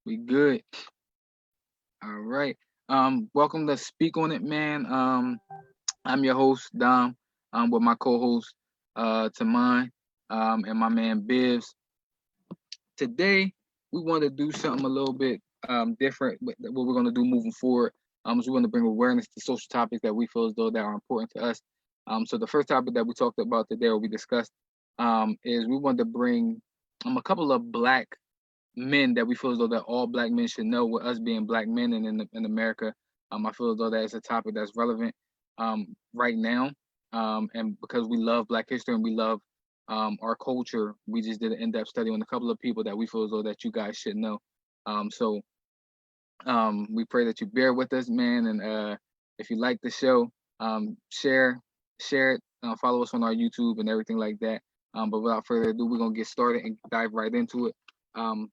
We good. All right. Welcome to Speak on It, man. I'm your host, Dom. With my co-host, Tamon, and my man Bivs. Today, we want to do something a little bit different. What we're going to do moving forward. Is we're going to bring awareness to social topics that we feel as though that are important to us. So the first topic that we talked about today, or we discussed, is we want to bring a couple of black men that we feel as though that all black men should know. With us being black men and in America, I feel as though that is a topic that's relevant right now. And because we love Black history and we love our culture, we just did an in-depth study on a couple of people that we feel as though that you guys should know. So we pray that you bear with us, man. And if you like the show, share it, follow us on our YouTube and everything like that. But without further ado, we're gonna get started and dive right into it. Um,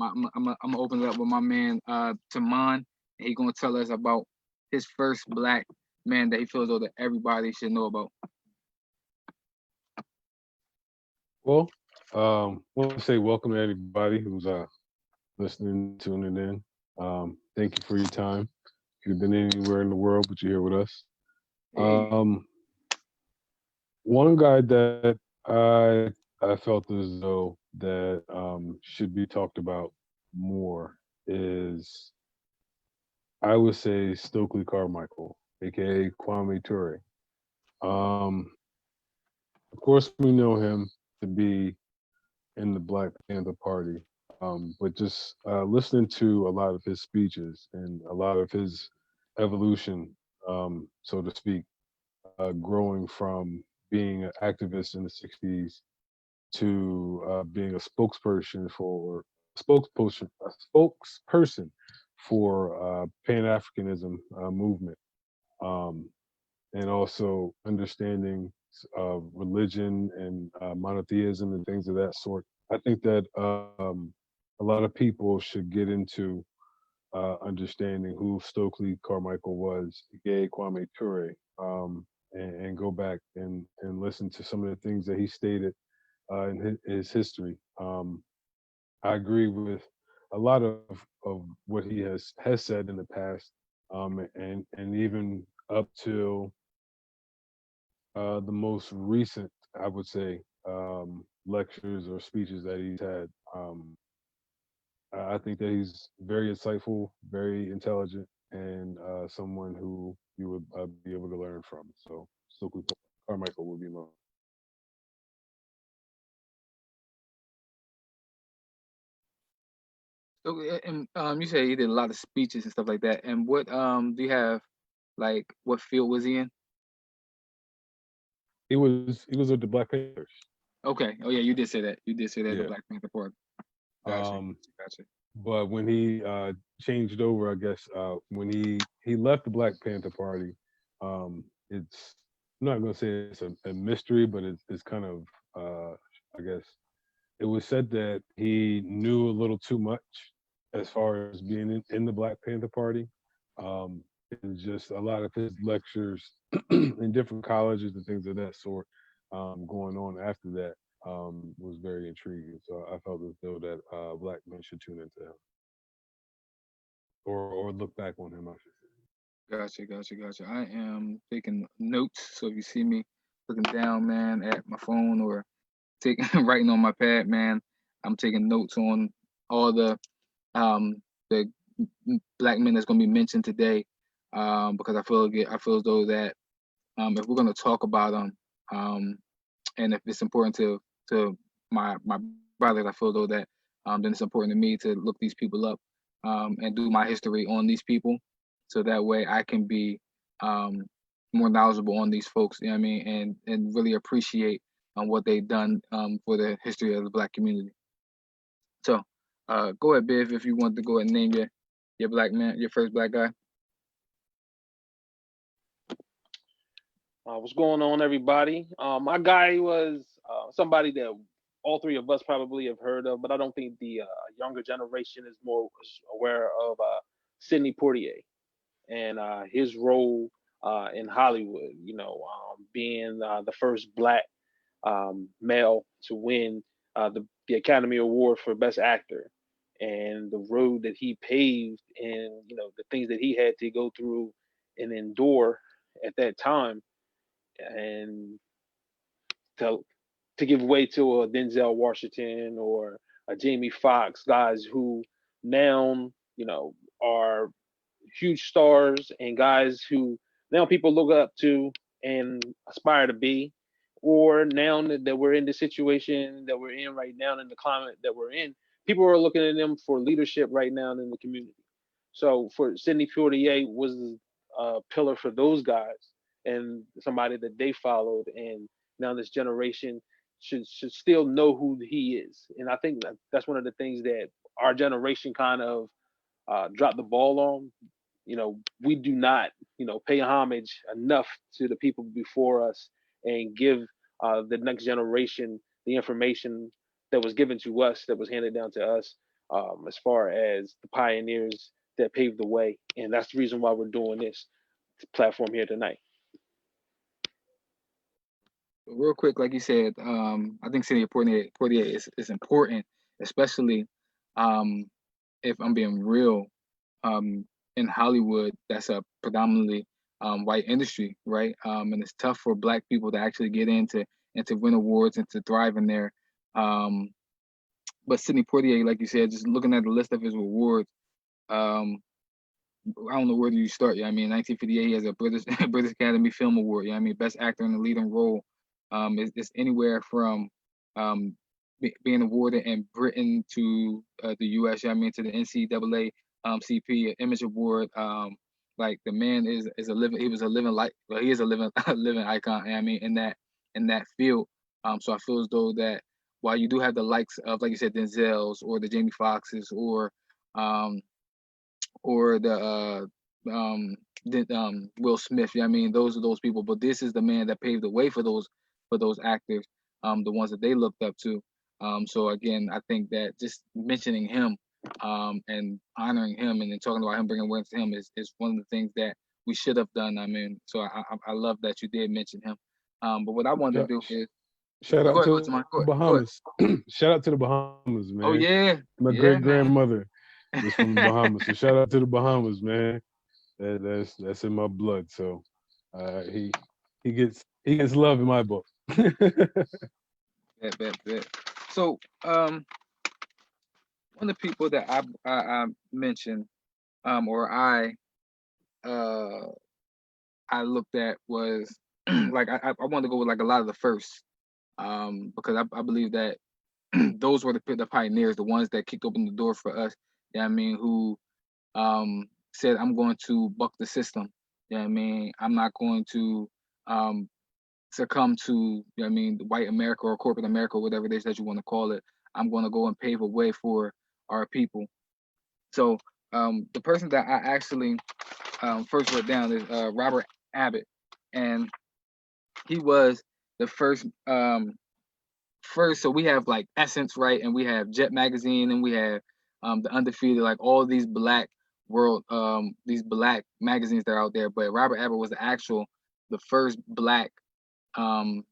I'm gonna open it up with my man Taman. And he's gonna tell us about his first black man that he feels though that everybody should know about. Well, want to say welcome to everybody who's listening, tuning in. Thank you for your time. If you've been anywhere in the world, but you're here with us. Hey, One guy that I felt as though that should be talked about more is, I would say, Stokely Carmichael, aka Kwame Ture. Um, of course, we know him to be in the Black Panther Party. But just listening to a lot of his speeches and a lot of his evolution, so to speak, growing from being an activist in the '60s to being a spokesperson for Pan Africanism movement, um, and also understanding religion and monotheism and things of that sort. I think that a lot of people should get into understanding who Stokely Carmichael was, Gay Kwame Ture, and go back and listen to some of the things that he stated in his history. I agree with a lot of what he has said in the past, and even up till the most recent, I would say, lectures or speeches that he's had. I think that he's very insightful, very intelligent, and someone who you would be able to learn from. So Stokely Carmichael would be my. so and you say he did a lot of speeches and stuff like that. And what do you have, like, what field was he in? He was with the Black Panthers. Okay. Oh yeah, you did say that. You did say that the Yeah. Black Panther Party. Gotcha. Um, Gotcha. but when he changed over, I guess when he left the Black Panther Party, it's, I'm not going to say it's a mystery, but it's kind of I guess it was said that he knew a little too much as far as being in the Black Panther Party. And just a lot of his lectures in different colleges and things of that sort going on after that was very intriguing. So I felt as though that black men should tune into him or look back on him, I should say. Gotcha. Gotcha. Gotcha. I am taking notes. So if you see me looking down, man, at my phone or taking writing on my pad, man, I'm taking notes on all um the black men that's gonna be mentioned today. Because I feel as though that if we're gonna talk about them, um, and if it's important to my brothers, I feel though that then it's important to me to look these people up and do my history on these people, so that way I can be um, more knowledgeable on these folks. You know what I mean, and really appreciate what they've done for the history of the Black community. So, go ahead, Biv, if you want to go ahead and name your black man, your first black guy. What's going on, everybody? My guy was somebody that all three of us probably have heard of, but I don't think the younger generation is more aware of Sidney Poitier and his role in Hollywood. Being the first black male to win the Academy Award for Best Actor. and the road that he paved, and the things that he had to go through and endure at that time, and to give way to a Denzel Washington or a Jamie Foxx, guys who now are huge stars, and guys who now people look up to and aspire to be. Or now that we're in the situation that we're in right now, in the climate that we're in, people are looking at them for leadership right now in the community. So for Sidney Poitier was a pillar for those guys, and somebody that they followed, and now this generation should still know who he is. And I think that's one of the things that our generation kind of dropped the ball on. We do not, pay homage enough to the people before us, and give the next generation the information that was given to us, that was handed down to us, as far as the pioneers that paved the way. And that's the reason why we're doing this platform here tonight. Real quick, like you said, I think Sidney Poitier is important, especially um, if I'm being real. In Hollywood, that's a predominantly white industry, right? And it's tough for Black people to actually get into and to win awards and to thrive in there. Um, but Sidney Poitier, like you said, just looking at the list of his awards, um, I don't know where do you start. Yeah, I mean, in 1958, he has a British British Academy Film Award. Yeah, I mean, Best Actor in the Leading Role. It's anywhere from um, being awarded in Britain to the U.S. Yeah, I mean, to the NCAA CP Image Award. Like the man is a living. He was a living like. Well, he is a living a living icon. I mean, in that field. So I feel as though that while you do have the likes of, like you said, Denzel's or the Jamie Foxxes um, or Will Smith. Yeah, I mean, those are those people. But this is the man that paved the way for those actors, the ones that they looked up to. So again, I think that just mentioning him, and honoring him, and then talking about him, bringing awareness to him is one of the things that we should have done. I mean, so I love that you did mention him. But what I wanted Shout, to do is shout go out ahead, go to to my the go ahead. Bahamas. Shout out to the Bahamas, Oh man. yeah, My yeah, great man. grandmother is from the Bahamas, so shout out to the Bahamas, man. That's in my blood. So he he gets love in my book. Bet. So one of the people that I mentioned, or uh I looked at was like I wanted to go with like a lot of the firsts, because I believe that those were the pioneers, the ones that kicked open the door for us. Yeah, I mean, who said, I'm going to buck the system. Yeah, I mean, I'm not going to um succumb to, I mean, white America or corporate America, whatever it is that you want to call it. I'm going to go and pave a way for our people. So the person that I actually first wrote down is Robert Abbott, and he was the first. So we have like Essence, right, and we have Jet Magazine, and we have the Undefeated, like all these black these black magazines that are out there. But Robert Abbott was the first black um,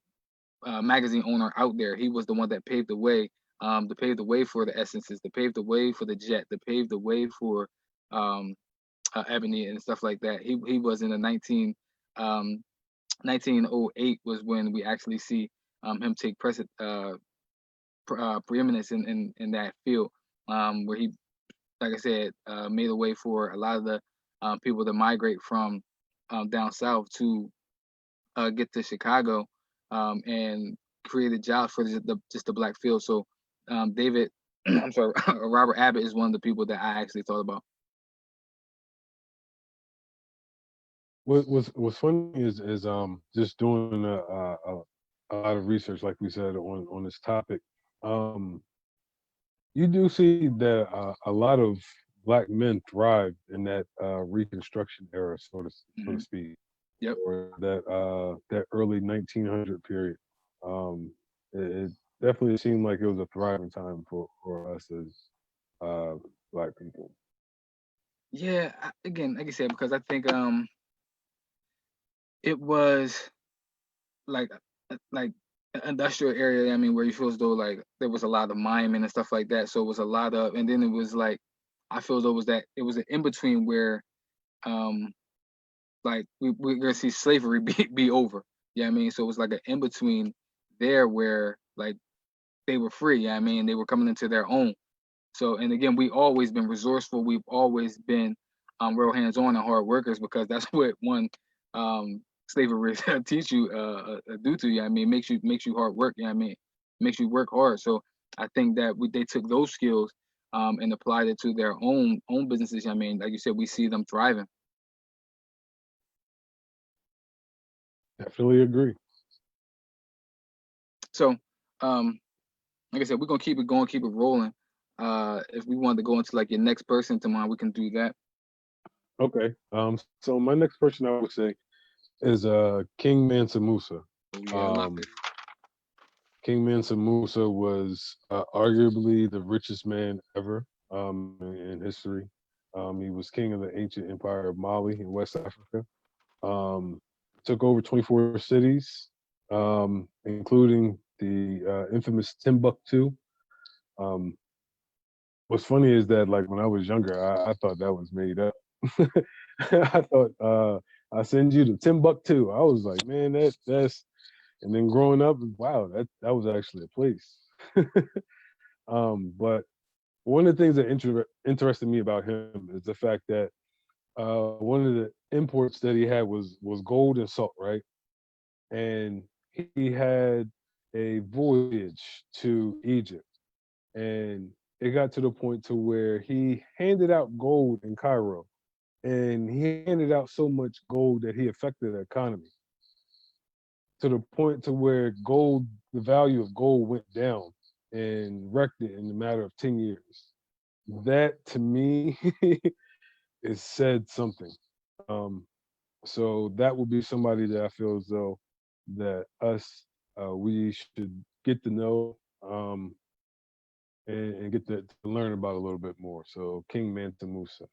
magazine owner out there. He was the one that paved the way, to pave the way for the Essences, to pave the way for the Jet, to pave the way for um, Ebony and stuff like that. He was in the 1908 was when we actually see him take preeminence in that field, where he, like I said, made a way for a lot of the people to migrate from down south to get to Chicago, and created jobs for just the black field. So David, I'm sorry, Robert Abbott is one of the people that I actually thought about. What's funny is just doing a lot of research, like we said, on this topic. Um, you do see that a lot of black men thrived in that Reconstruction era, so to Hmm. speak, Yep. or that early 1900 period. Um, it definitely seemed like it was a thriving time for us as uh, black people. Yeah. Again, like I said, because I think it was like like industrial area. I mean, where you feel as though like there was a lot of mining and stuff like that. So it was a lot of, and then it was like I feel as though it was an in between where um like we're gonna see slavery be over. Yeah, I mean, so it was like an in between there where like they were free. Yeah, I mean, they were coming into their own. So, and again, we always been resourceful. We've always been real hands on and hard workers because that's what one slavery teach you do to you. I mean, makes you hard work. Yeah, I mean, makes you work hard. So I think that they took those skills and applied it to their own businesses. I mean, like you said, we see them thriving. Definitely agree. So, um, like I said, we're gonna keep it going, keep it rolling. If we wanted to go into like your next person tomorrow, we can do that. Okay. So my next person I would say is King Mansa Musa. Oh yeah, I love Um, it. King Mansa Musa was arguably the richest man ever in history. He was king of the ancient empire of Mali in West Africa. Um, took over 24 cities, including the infamous Timbuktu. Um, what's funny is that like when I was younger, I thought that was made up. I thought I send you to Timbuktu. I was like, man, that's. And then growing up, wow, that was actually a place. But one of the things that interested me about him is the fact that one of the imports that he had was gold and salt, right? And he had a voyage to Egypt, and it got to the point to where he handed out gold in Cairo, and he handed out so much gold that he affected the economy to the point to where gold, the value of gold went down and wrecked it in a matter of 10 years. That to me is said something. Um, so that would be somebody that I feel as though that us we should get to know and get to learn about a little bit more. So King Mansa Musa.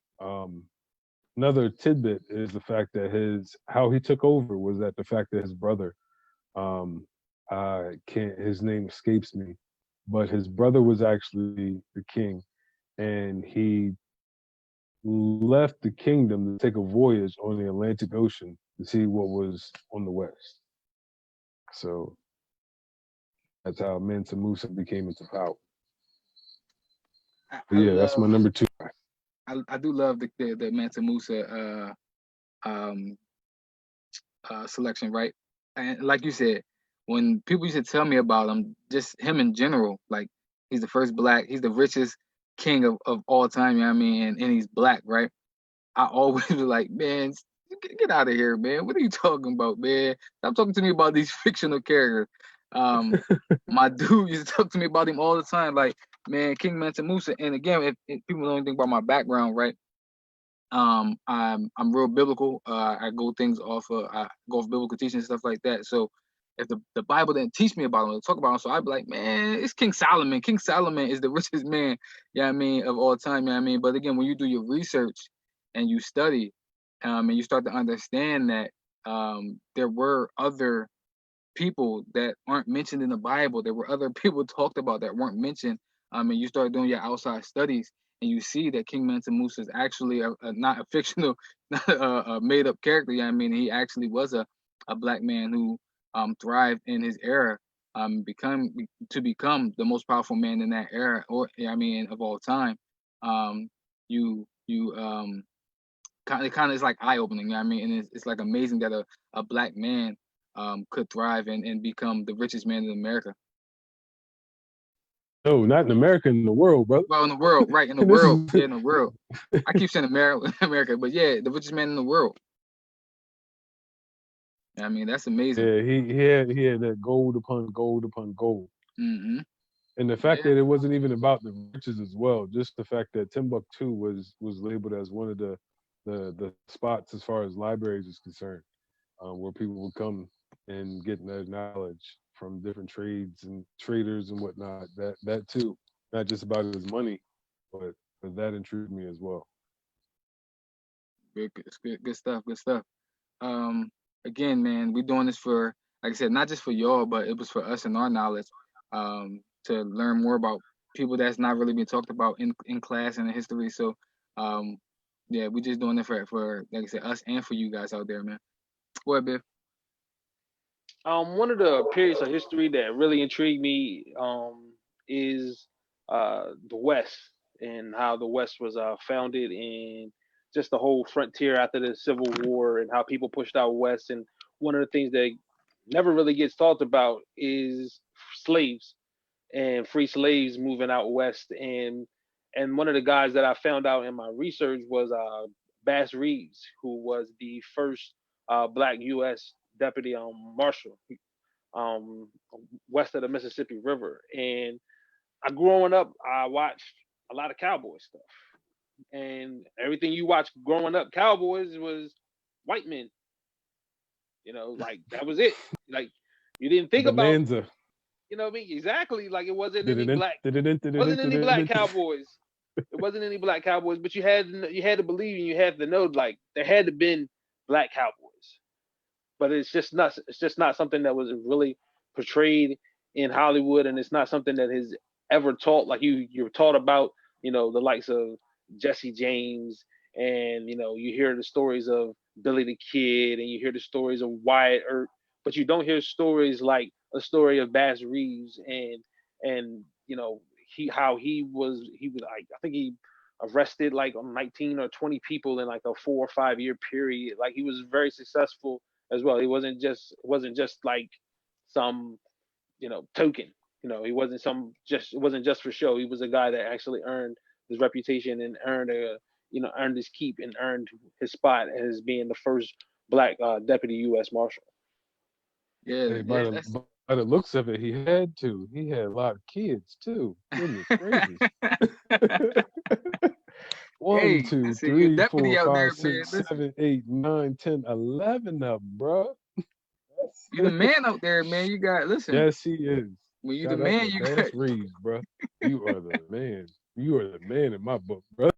Another tidbit is the fact that his how he took over was that the fact that his brother um I can't his name escapes me, but his brother was actually the king and he left the kingdom to take a voyage on the Atlantic Ocean to see what was on the west. So that's how Mansa Musa became into power. I, But I yeah, that's love my number two. I do love the Mansa Musa um selection, right? And like you said, when people used to tell me about him, just him in general, like he's the first black, he's the richest king of all time, you know what I mean? And he's black, right? I always was like, man, get out of here, man. What are you talking about, man? Stop talking to me about these fictional characters. Um, my dude used to talk to me about him all the time, like, man, King Mansa Musa. And again, if people know anything about my background, right? I'm real biblical. I go things off I go off biblical teaching and stuff like that. So if the Bible didn't teach me about him, talk about him, so I'd be like, man, it's King Solomon. King Solomon is the richest man, yeah, I mean, of all time, yeah, I mean. But again, when you do your research and you study, and you start to understand that there were other people that aren't mentioned in the Bible. There were other people talked about that weren't mentioned. And you start doing your outside studies, and you see that King Mansa Musa is actually not a fictional, not a made up character. Yeah, I mean, he actually was a black man who thrived in his era, become to become the most powerful man in that era, or yeah, I mean, of all time. Um, you kind of is like eye opening. You know what I mean, and it's like amazing that a black man could thrive and become the richest man in America. No, not in America, in the world, brother. Well, in the world, right? In the This world, is yeah, in the world. I keep saying America, America, but yeah, the richest man in the world. I mean, that's amazing. yeah, he had that gold upon gold upon gold. Hmm. And the fact Yeah, that it wasn't even about the riches as well, just the fact that Timbuktu was labeled as one of the spots as far as libraries is concerned, where people would come and get their knowledge from different trades and traders and whatnot. That too, not just about his money, but that intrigued me as well. good stuff, good stuff. Um, Again, man, we're doing this for like I said, not just for y'all, but it was for us and our knowledge, to learn more about people that's not really being talked about in class and in history. So, um, yeah, we just doing it for like I said, us and for you guys out there, man. What, Biff? One of the periods of history that really intrigued me is the West and how the West was founded, and just the whole frontier after the Civil War and how people pushed out West. And one of the things that never really gets talked about is slaves and free slaves moving out west. And one of the guys that I found out in my research was Bass Reeves, who was the first black U.S. deputy marshal um, west of the Mississippi River. And growing up, I watched a lot of cowboy stuff, and everything you watched growing up, cowboys was white men. Like that was it. Like you didn't think about, Bonanza. what I mean? Exactly. Like it wasn't any Didn't black, cowboys. It wasn't any black cowboys, but you had to believe and you had to know like there had to been black cowboys. But it's just not something that was really portrayed in Hollywood, and it's not something that is ever taught. Like you're taught about the likes of Jesse James, and you hear the stories of Billy the Kid, and you hear the stories of Wyatt Earp, but you don't hear stories like a story of Bass Reeves, and he was like, I think he arrested like 19 or 20 people in like a 4 or 5 year period. Like he was very successful as well. He wasn't just like some token. He wasn't some just it wasn't just for show. He was a guy that actually earned his reputation and earned his keep and earned his spot as being the first black deputy U.S. Marshal. Yeah, Hey, yeah, that's. by the looks of it, he had to. He had a lot of kids too. Goodness gracious. One, Hey, I two, see you a three, deputy four, out there, five, man. six, Listen, 7, 8, 9, 10, 11 of them, bro. you the man out there, man. You got listen. Yes, he is. When you the Shout out man, to you got. Bass Reeves, bro. You are the man. You are the man in my book, bro.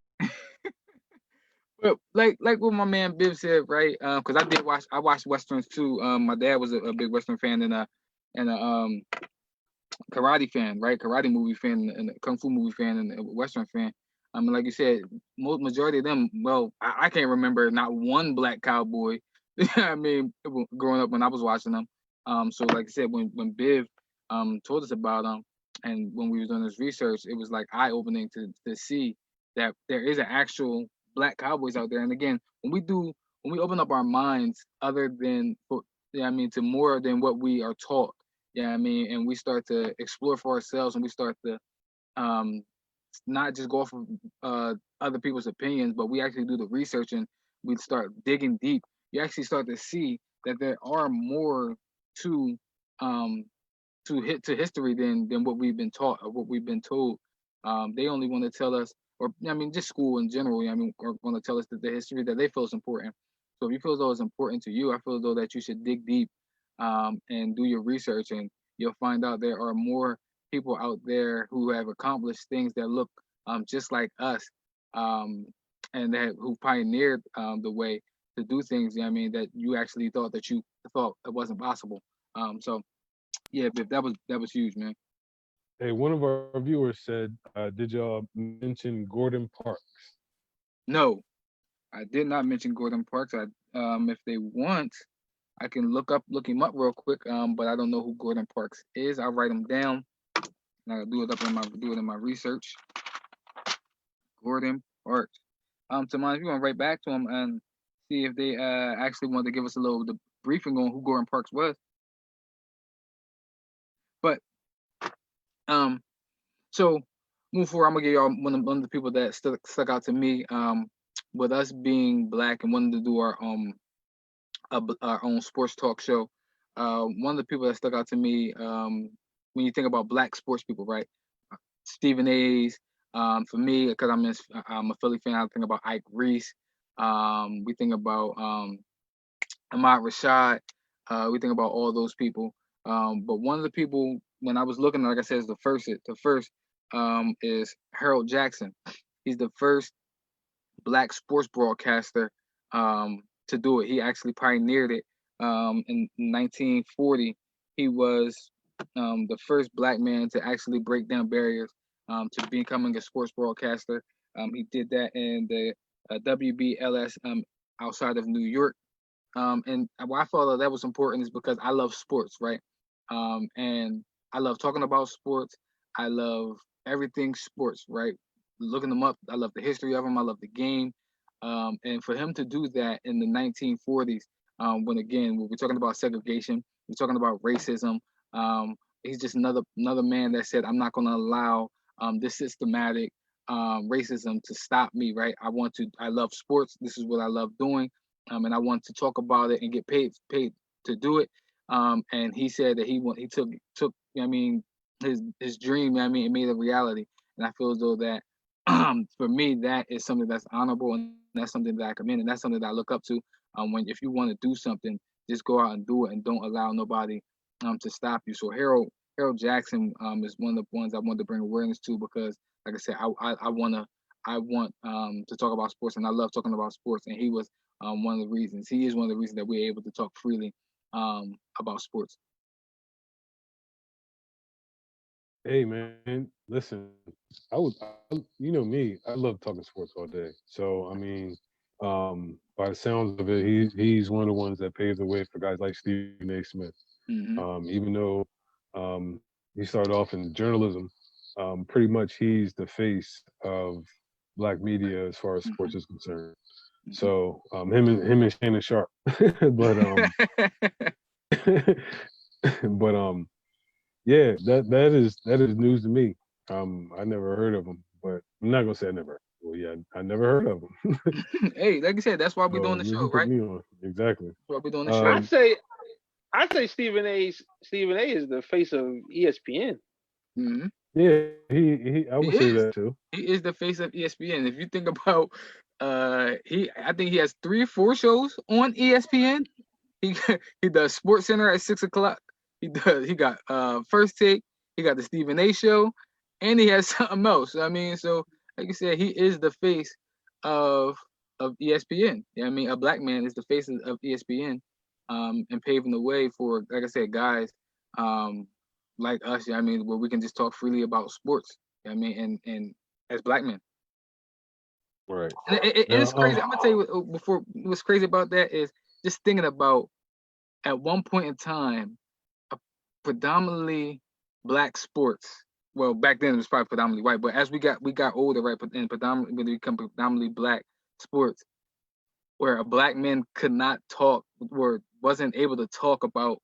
Well, like what my man Biv said, right? Because I watched westerns too. My dad was a big western fan and a karate fan, right? Karate movie fan and a kung fu movie fan and a western fan. Like you said, most majority of them. Well, I can't remember not one black cowboy. I mean, growing up when I was watching them. So like I said, when Biv told us about them, and when we was doing this research, it was like eye opening to see that there is an actual black cowboys out there. And again, when we open up our minds, other than yeah, I mean, to more than what we are taught, yeah, I mean, and we start to explore for ourselves, and we start to um, not just go off of other people's opinions, but we actually do the research and we start digging deep. You actually start to see that there are more to um, to history than what we've been taught or what we've been told. They only want to tell us, or I mean, just school in general. I mean, are want to tell us that the history that they feel is important. So if you feel as though it's important to you, I feel as though that you should dig deep and do your research, and you'll find out there are more people out there who have accomplished things that look just like us, um, and that who pioneered the way to do things. I mean, that you actually thought it wasn't possible. So yeah, but that was huge, man. Hey, one of our viewers said, did y'all mention Gordon Parks? No, I did not mention Gordon Parks. If they want, I can look him up real quick. But I don't know who Gordon Parks is. I'll write him down. And I'll do it in my research. Gordon Parks. To mind if you want to write back to him and see if they actually want to give us a little the briefing on who Gordon Parks was. But um, so move forward, I'm gonna give y'all one of the people that stuck out to me. With us being black and wanting to do our own sports talk show. One of the people that stuck out to me when you think about black sports people, right? Stephen A's. For me, because I'm a Philly fan, I think about Ike Reese. We think about Ahmad Rashad. We think about all those people. But one of the people when I was looking, like I said, is the first is Harold Jackson. He's the first black sports broadcaster to do it. He actually pioneered it in 1940. He was the first black man to actually break down barriers to becoming a sports broadcaster. He did that in the WBLS outside of New York. And why I thought that was important is because I love sports, right? And I love talking about sports. I love everything sports, right? Looking them up. I love the history of them. I love the game. And for him to do that in the 1940s, when again we're talking about segregation, we're talking about racism. He's just another man that said, "I'm not going to allow this systematic racism to stop me." Right? I want to. I love sports. This is what I love doing, and I want to talk about it and get paid to do it. And he said that he took I mean his dream, I mean, it made a reality. And I feel as though that for me that is something that's honorable, and that's something that I commend, and that's something that I look up to. When if you want to do something, just go out and do it, and don't allow nobody to stop you. So Harold Jackson is one of the ones I wanted to bring awareness to, because like I said, I want to talk about sports, and I love talking about sports, and he was one of the reasons. He is one of the reasons that we're able to talk freely about sports. Hey man, listen, you know me, I love talking sports all day. So I mean, by the sounds of it, he's one of the ones that paved the way for guys like Stephen A. Smith. Hmm. Even though he started off in journalism, pretty much he's the face of black media as far as sports is concerned. Hmm. So him and Shannon Sharp, but but yeah, that is news to me. I never heard of him, but I'm not gonna say I never. Well, yeah, I never heard of him. Hey, like I said, that's why we're doing So the you can show, put right? me on exactly. That's why we're doing the show. I Um, say I say Stephen A is the face of ESPN. Hmm. yeah, he I He would say is. that too. He is the face of ESPN. If you think about, I think he has 3 or 4 shows on ESPN. He he does Sports Center at 6 o'clock. He got First Take. He got the Stephen A. Show, and he has something else. I mean, so like I said, he is the face of ESPN. Yeah, I mean, a black man is the face of ESPN, and paving the way for, like I said, guys, um, like us. Yeah, I mean, where we can just talk freely about sports. I mean, and as black men, Right and now, it's crazy. I'm gonna tell you before what's crazy about that is just thinking about at one point in time, a predominantly black sports. Well, back then it was probably predominantly white, but as we got older, right, and predominantly when they become predominantly black sports, where a black man could not talk, or wasn't able to talk about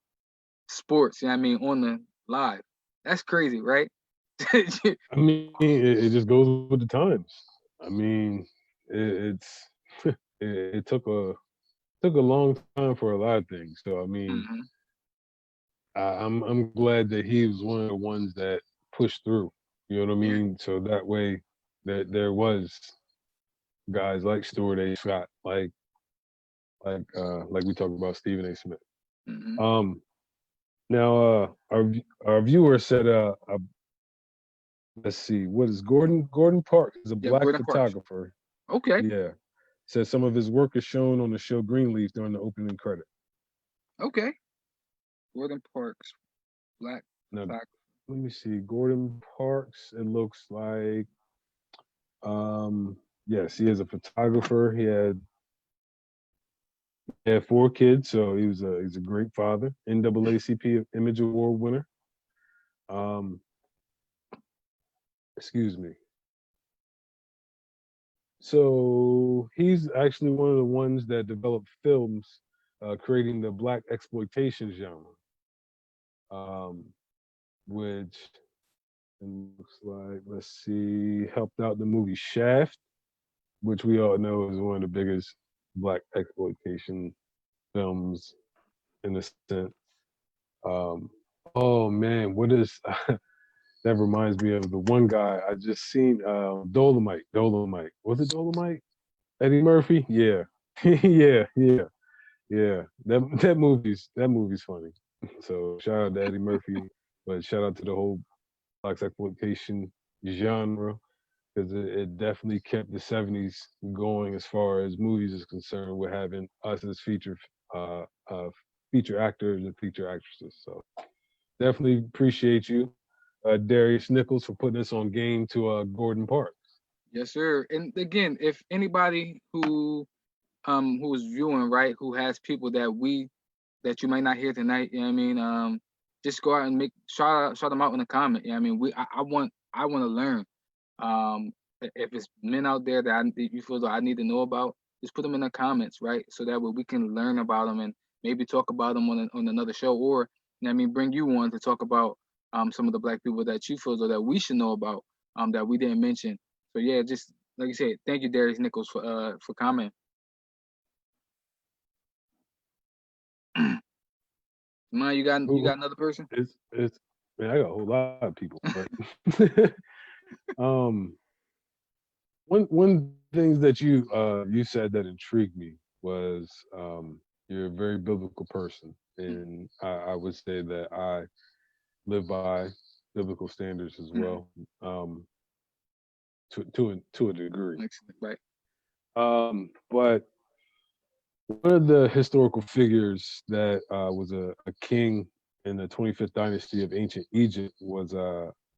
sports. You know what I mean, on the live. That's crazy, right? I mean, it just goes with the times. I mean, it's it took a long time for a lot of things. So I mean, Hmm. I'm glad that he was one of the ones that pushed through. You know what I Yeah. mean? So that way, that there was guys like Stuart A. Scott, like we talked about Stephen A. Smith. Hmm. Um, now our viewer said, let's see, what is Gordon Park is a Yeah, black Gordon Parks. photographer. Okay. Yeah, said some of his work is shown on the show Greenleaf during the opening credit. Okay. Gordon Parks, black Now flag. let me see, Gordon Parks. It looks like yes, he is a photographer. He had 4 kids, so he's a great father. NAACP Image Award winner. Um, excuse me. So he's actually one of the ones that developed films, creating the black exploitation genre, um, which it looks like, let's see, helped out the movie Shaft, which we all know is one of the biggest black exploitation films in a sense. Um, oh man, what is that reminds me of the one guy I just seen, Dolomite. Dolomite. Was it Dolomite? Eddie Murphy? Yeah. Yeah. That movie's funny. So shout out to Eddie Murphy, but shout out to the whole black exploitation genre, because it definitely kept the '70s going as far as movies is concerned. With having us as feature uh, uh, feature actors and feature actresses. So definitely appreciate you, Darius Nichols, for putting us on game to Gordon Park. Yes, sir. And again, if anybody who is viewing, right, who has people that you might not hear tonight, you know what I mean? Just go out and shout them out in the comment. You know what I mean? I want to learn. If it's men out there that you feel that I need to know about, just put them in the comments, right? So that way we can learn about them and maybe talk about them on another show, or you know what I mean, bring you on to talk about some of the black people that you feel that we should know about that we didn't mention. So yeah, just like you said, thank you, Darius Nichols, for commenting. Man, you got Who another person? it's man, I got a whole lot of people, but um, one things that you said that intrigued me was you're a very biblical person, and I would say that I live by biblical standards as Mhm. well, to a degree. Excellent, right? But one of the historical figures that was a king in the 25th dynasty of ancient Egypt was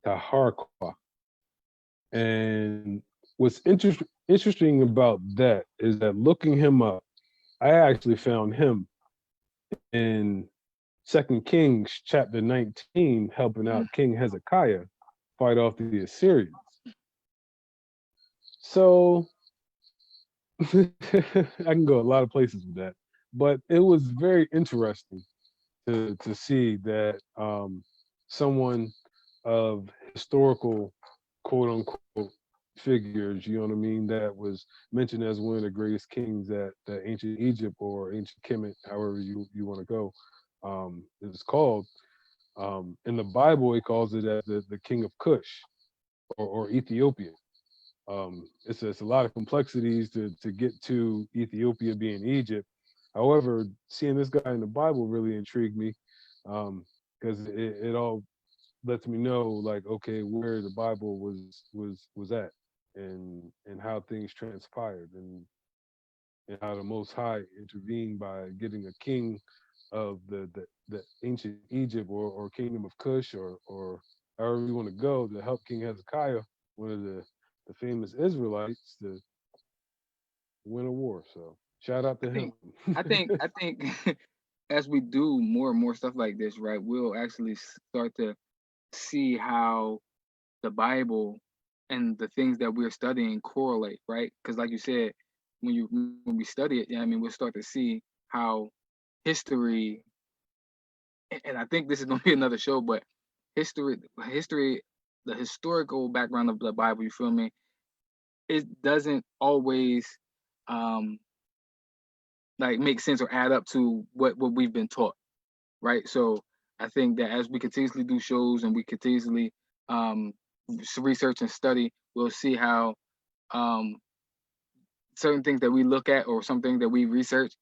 Taharqa. And what's interesting about that is that looking him up, I actually found him in Second Kings chapter 19, helping Mm, out King Hezekiah fight off the Assyrians. So I can go a lot of places with that, but it was very interesting to see that someone of historical quote unquote figures, you know what I mean, that was mentioned as one of the greatest kings that ancient Egypt or ancient Kemet, however you want to go, is called. In the Bible, it calls it as the king of Cush or Ethiopia. It's a lot of complexities to get to Ethiopia being Egypt. However, seeing this guy in the Bible really intrigued me because it all lets me know like okay where the Bible was at and how things transpired and how the Most High intervened by getting a king of the ancient Egypt or kingdom of Cush or however you want to go to help King Hezekiah, one of the famous Israelites, to win a war. So shout out I to him. think I think as we do more and more stuff like this, right, we'll actually start to see how the Bible and the things that we're studying correlate, right? Because like you said, when we study it, yeah, I mean, we'll start to see how history, and I think this is going to be another show, but history, the historical background of the Bible, you feel me? It doesn't always um like make sense or add up to what we've been taught, right? So I think that as we continuously do shows and we continuously um research and study, we'll see how um certain things that we look at or something that we research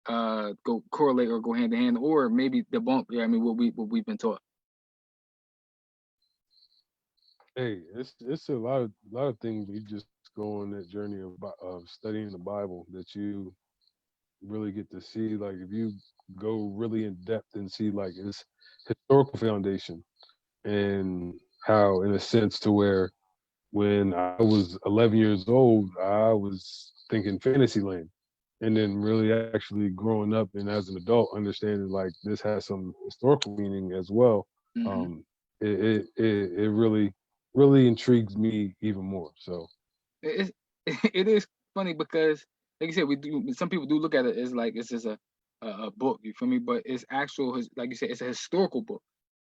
go correlate or go hand in hand or maybe debunk, yeah, I mean what we've been taught. Hey, it's a lot of things you just go on that journey of studying the Bible that you really get to see. Like if you go really in depth and see like its historical foundation and how, in a sense, to where when I was 11 years old, I was thinking Fantasyland, and then really actually growing up and as an adult understanding like this has some historical meaning as well. Hmm. Um, it really intrigues me even more. So It, it is funny because, like you said, we do. Some people do look at it as like it's just a book. You feel me? But it's actual, like you said, it's a historical book.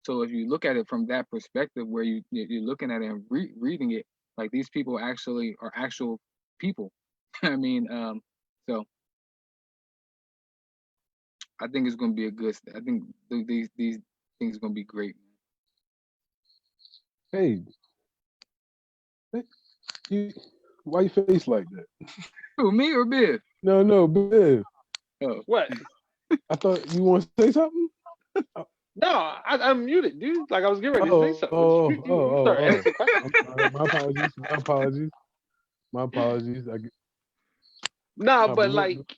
So if you look at it from that perspective, where you're looking at it and reading it, like these people actually are actual people. I mean, so I think it's going to be a good. I think these things are going to be great. hey, hey, you, why you face like that? Who, me or Biff? No, Biv. Oh, What? I thought you want to say something. Oh, No, I'm muted, dude. Like I was getting ready to say oh, something, but oh, you start oh, oh. asking questions. I'm sorry. My apologies. My apologies. My apologies. Nah, No, but but look, like,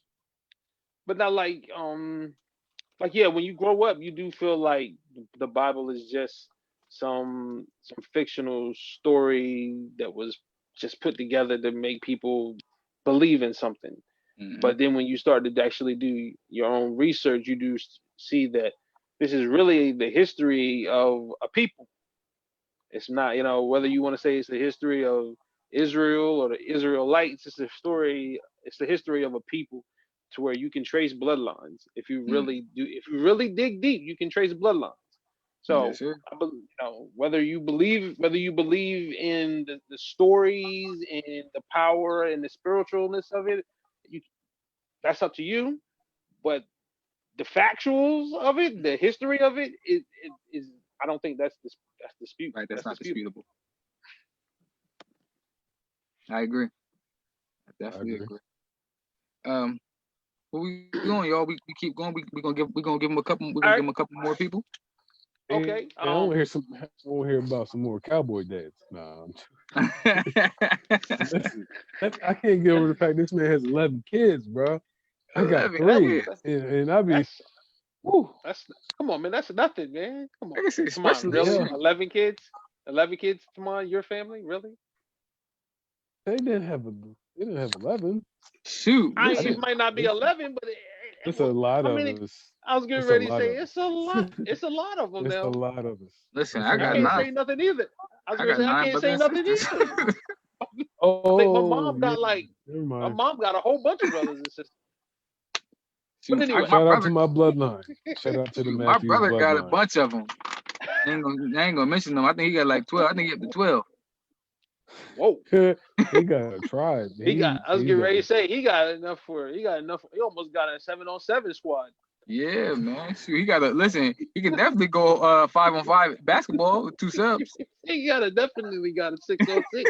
but not like like yeah, when you grow up, you do feel like the Bible is just some fictional story that was just put together to make people believe in something. Mm-hmm. But then when you start to actually do your own research, you do see that this is really the history of a people. It's not, whether you want to say it's the history of Israel or the Israelites, it's the story, it's the history of a people to where you can trace bloodlines. Mm-hmm. If you really dig deep, you can trace bloodlines. Yes, So, sir. whether you believe in the stories and the power and the spiritualness of it, you, that's up to you. But the factuals of it, the history of it, it is. I don't think that's dispute. Right, that's That's not disputable. disputable. I agree. I I definitely agree. agree. Um, where we going, y'all? We keep going. We gonna give them a couple. We're gonna give All them a right. couple more people. Okay. And I want to hear some. I want to hear about some more cowboy dads. Nah, listen. I can't get over the fact this man has 11 kids, bro. I got 11. I Eleven. mean, 3, and I be, That's whew, that's come on, man. That's nothing, man. Come on, I can say come on. especially Really, yeah. shit. 11 kids? 11 kids? Come on, your family? Really? They didn't have a. They didn't have 11. Shoot, I I it listen. didn't. might not be It's, 11, but it's a well, lot how of many? us. I was getting It's a ready to lot say of it's a us. lot. It's a lot of them It's a now. lot of us. Listen, It's I a I got lot can't of nine. say us. nothing either. I was I gonna got say I nine can't say brothers and nothing sisters. either. I think my Oh mom yeah. got like Never my mind. mom got a whole bunch of brothers and sisters. But Shoot, anyway, my Shout out to brother. my bloodline. Shout out to the Shoot, my Matthews brother got a bloodline. bunch of them. I ain't gonna mention them. I think he got like 12. I think he up to 12. whoa. He got a tribe. He got. I was He getting got ready a to say he got enough for. He got enough. He almost got a 7-on-7 squad. Yeah, man. Shoot, he got to listen. He can definitely go 5-on-5 basketball with two subs. He got a definitely got a 6-on-6.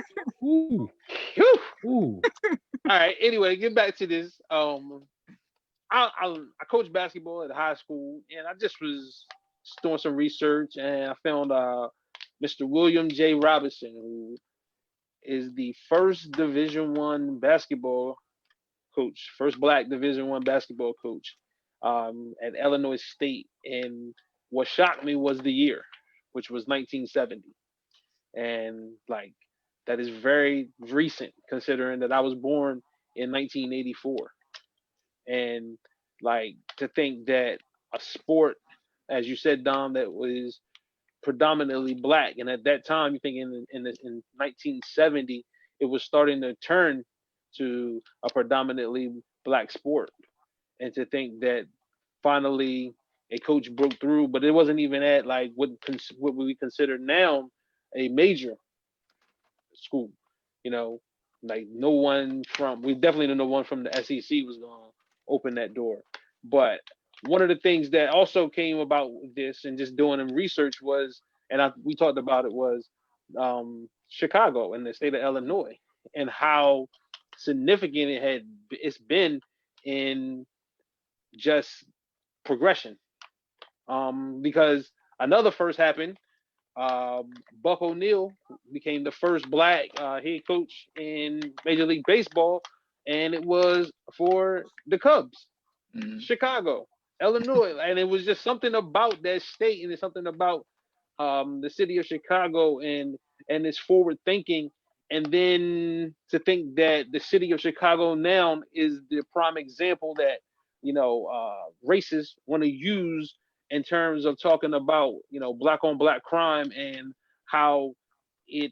ooh Whew. ooh. All right. Anyway, get back to this. I coached basketball at high school, and I just was doing some research, and I found Mr. William J. Robinson, who is the first Division 1 basketball coach, first Black Division 1 basketball coach at Illinois State. And what shocked me was the year, which was 1970, and like that is very recent considering that I was born in 1984. And like to think that a sport, as you said, Dom, that was predominantly black, and at that time, you think in 1970, it was starting to turn to a predominantly black sport, and to think that finally a coach broke through, but it wasn't even at like what we consider now a major school. You know, like no one from we definitely no one from the SEC was going to open that door. But one of the things that also came about with this and just doing research was, and we talked about it was Chicago and the state of Illinois and how significant it's been in just progression. Because another first happened, uh, Buck O'Neill became the first black head coach in Major League Baseball, and it was for the Cubs, Mhm. Chicago, Illinois, and it was just something about that state, and it's something about the city of Chicago and its forward thinking. And then to think that the city of Chicago now is the prime example that racists want to use in terms of talking about black on black crime and how it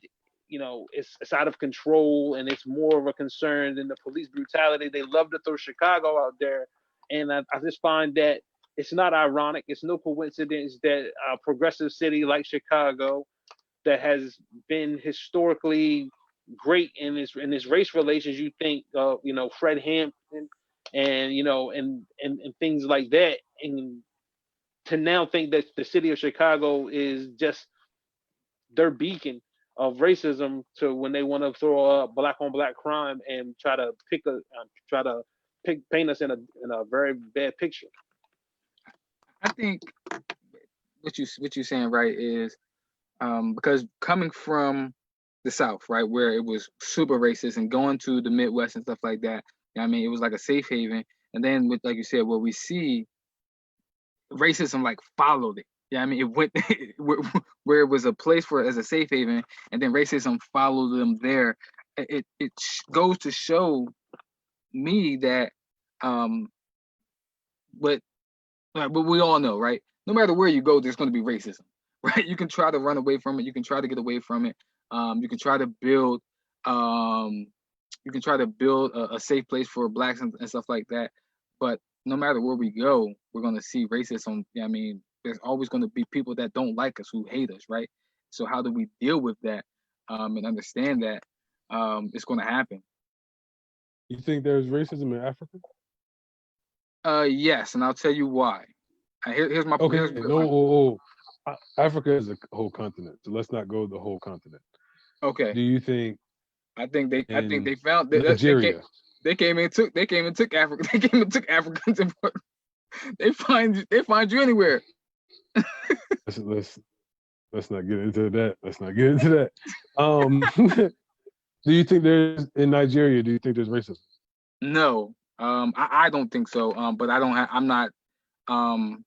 it's out of control and it's more of a concern than the police brutality. They love to throw Chicago out there, and I just find that it's not ironic. It's no coincidence that a progressive city like Chicago, that has been historically great in its race relations. You think Fred Hampton and and things like that, and to now think that the city of Chicago is just their beacon of racism, to when they want to throw up black on black crime and try to paint us in a very bad picture. I think what you saying right is because coming from the South, right, where it was super racist, and going to the Midwest and stuff like that. I mean, it was like a safe haven. And then with like you said, what we see racism like followed it. Yeah, I mean, it went where it was a place for as a safe haven, and then racism followed them there. It goes to show me that um, what but we all know, right? No matter where you go, there's going to be racism, right? You can try to run away from it. You can try to get away from it. You can try to build um, you can try to build a safe place for blacks and stuff like that. But no matter where we go, we're gonna see racism. I mean, there's always gonna be people that don't like us, who hate us, right? So how do we deal with that and understand that it's gonna happen? You think there's racism in Africa? Yes, and I'll tell you why. Here's my Okay, here's no, Africa is a whole continent, so let's not go the whole continent. okay. Do you think I think in they found Nigeria? they came and took Africa. They came and took Africans and they find you anywhere. Let's let's not get into that. Let's not get into that. Do you think there's in Nigeria? Do you think there's racism? No, I don't think so. But I don't have. Um,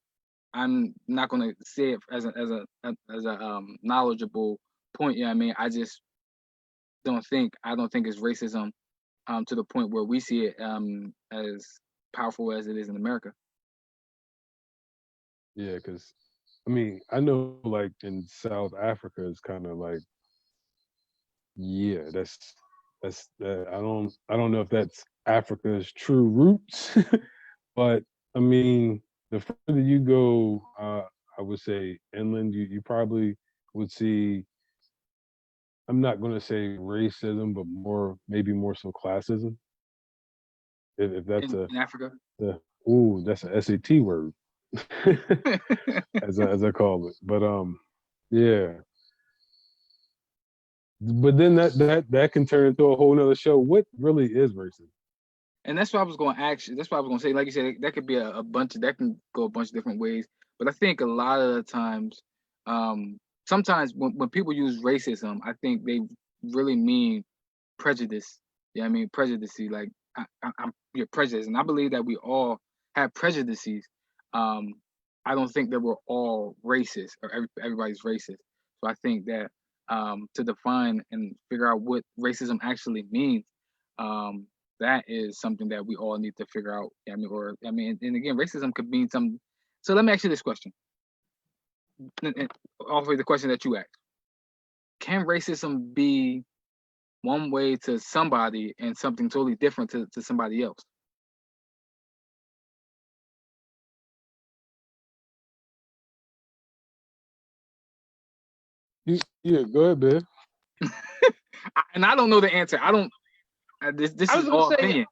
I'm not gonna say it as a knowledgeable point. Yeah, I mean, I just I don't think it's racism to the point where we see it as powerful as it is in America. Yeah, because I mean, I know like in South Africa, it's kind of like, yeah, that's that. I don't know if that's Africa's true roots, but I mean, the further you go, I would say inland, you probably would see. I'm not going to say racism, but more maybe more so classism. If that's In Africa. the ooh, that's an SAT word, as I call it. But yeah. But then that can turn into a whole nother show. What really is racism? And that's what I was going to ask you. That's what I was going to say. Like you said, that could be a bunch of that can go a bunch of different ways. But I think a lot of the times, sometimes when people use racism, I think they really mean prejudice. Yeah, I mean prejudice. Like I'm you're prejudiced, and I believe that we all have prejudices. Um, I don't think that we're all racist or everybody's racist. So I think that to define and figure out what racism actually means, that is something that we all need to figure out. I mean, and again, racism could mean some. So let me ask you this question. Also, the question that you asked: can racism be one way to somebody and something totally different to somebody else? Yeah, go ahead, babe. And I don't know the answer. I don't. This I is was gonna all say, opinion.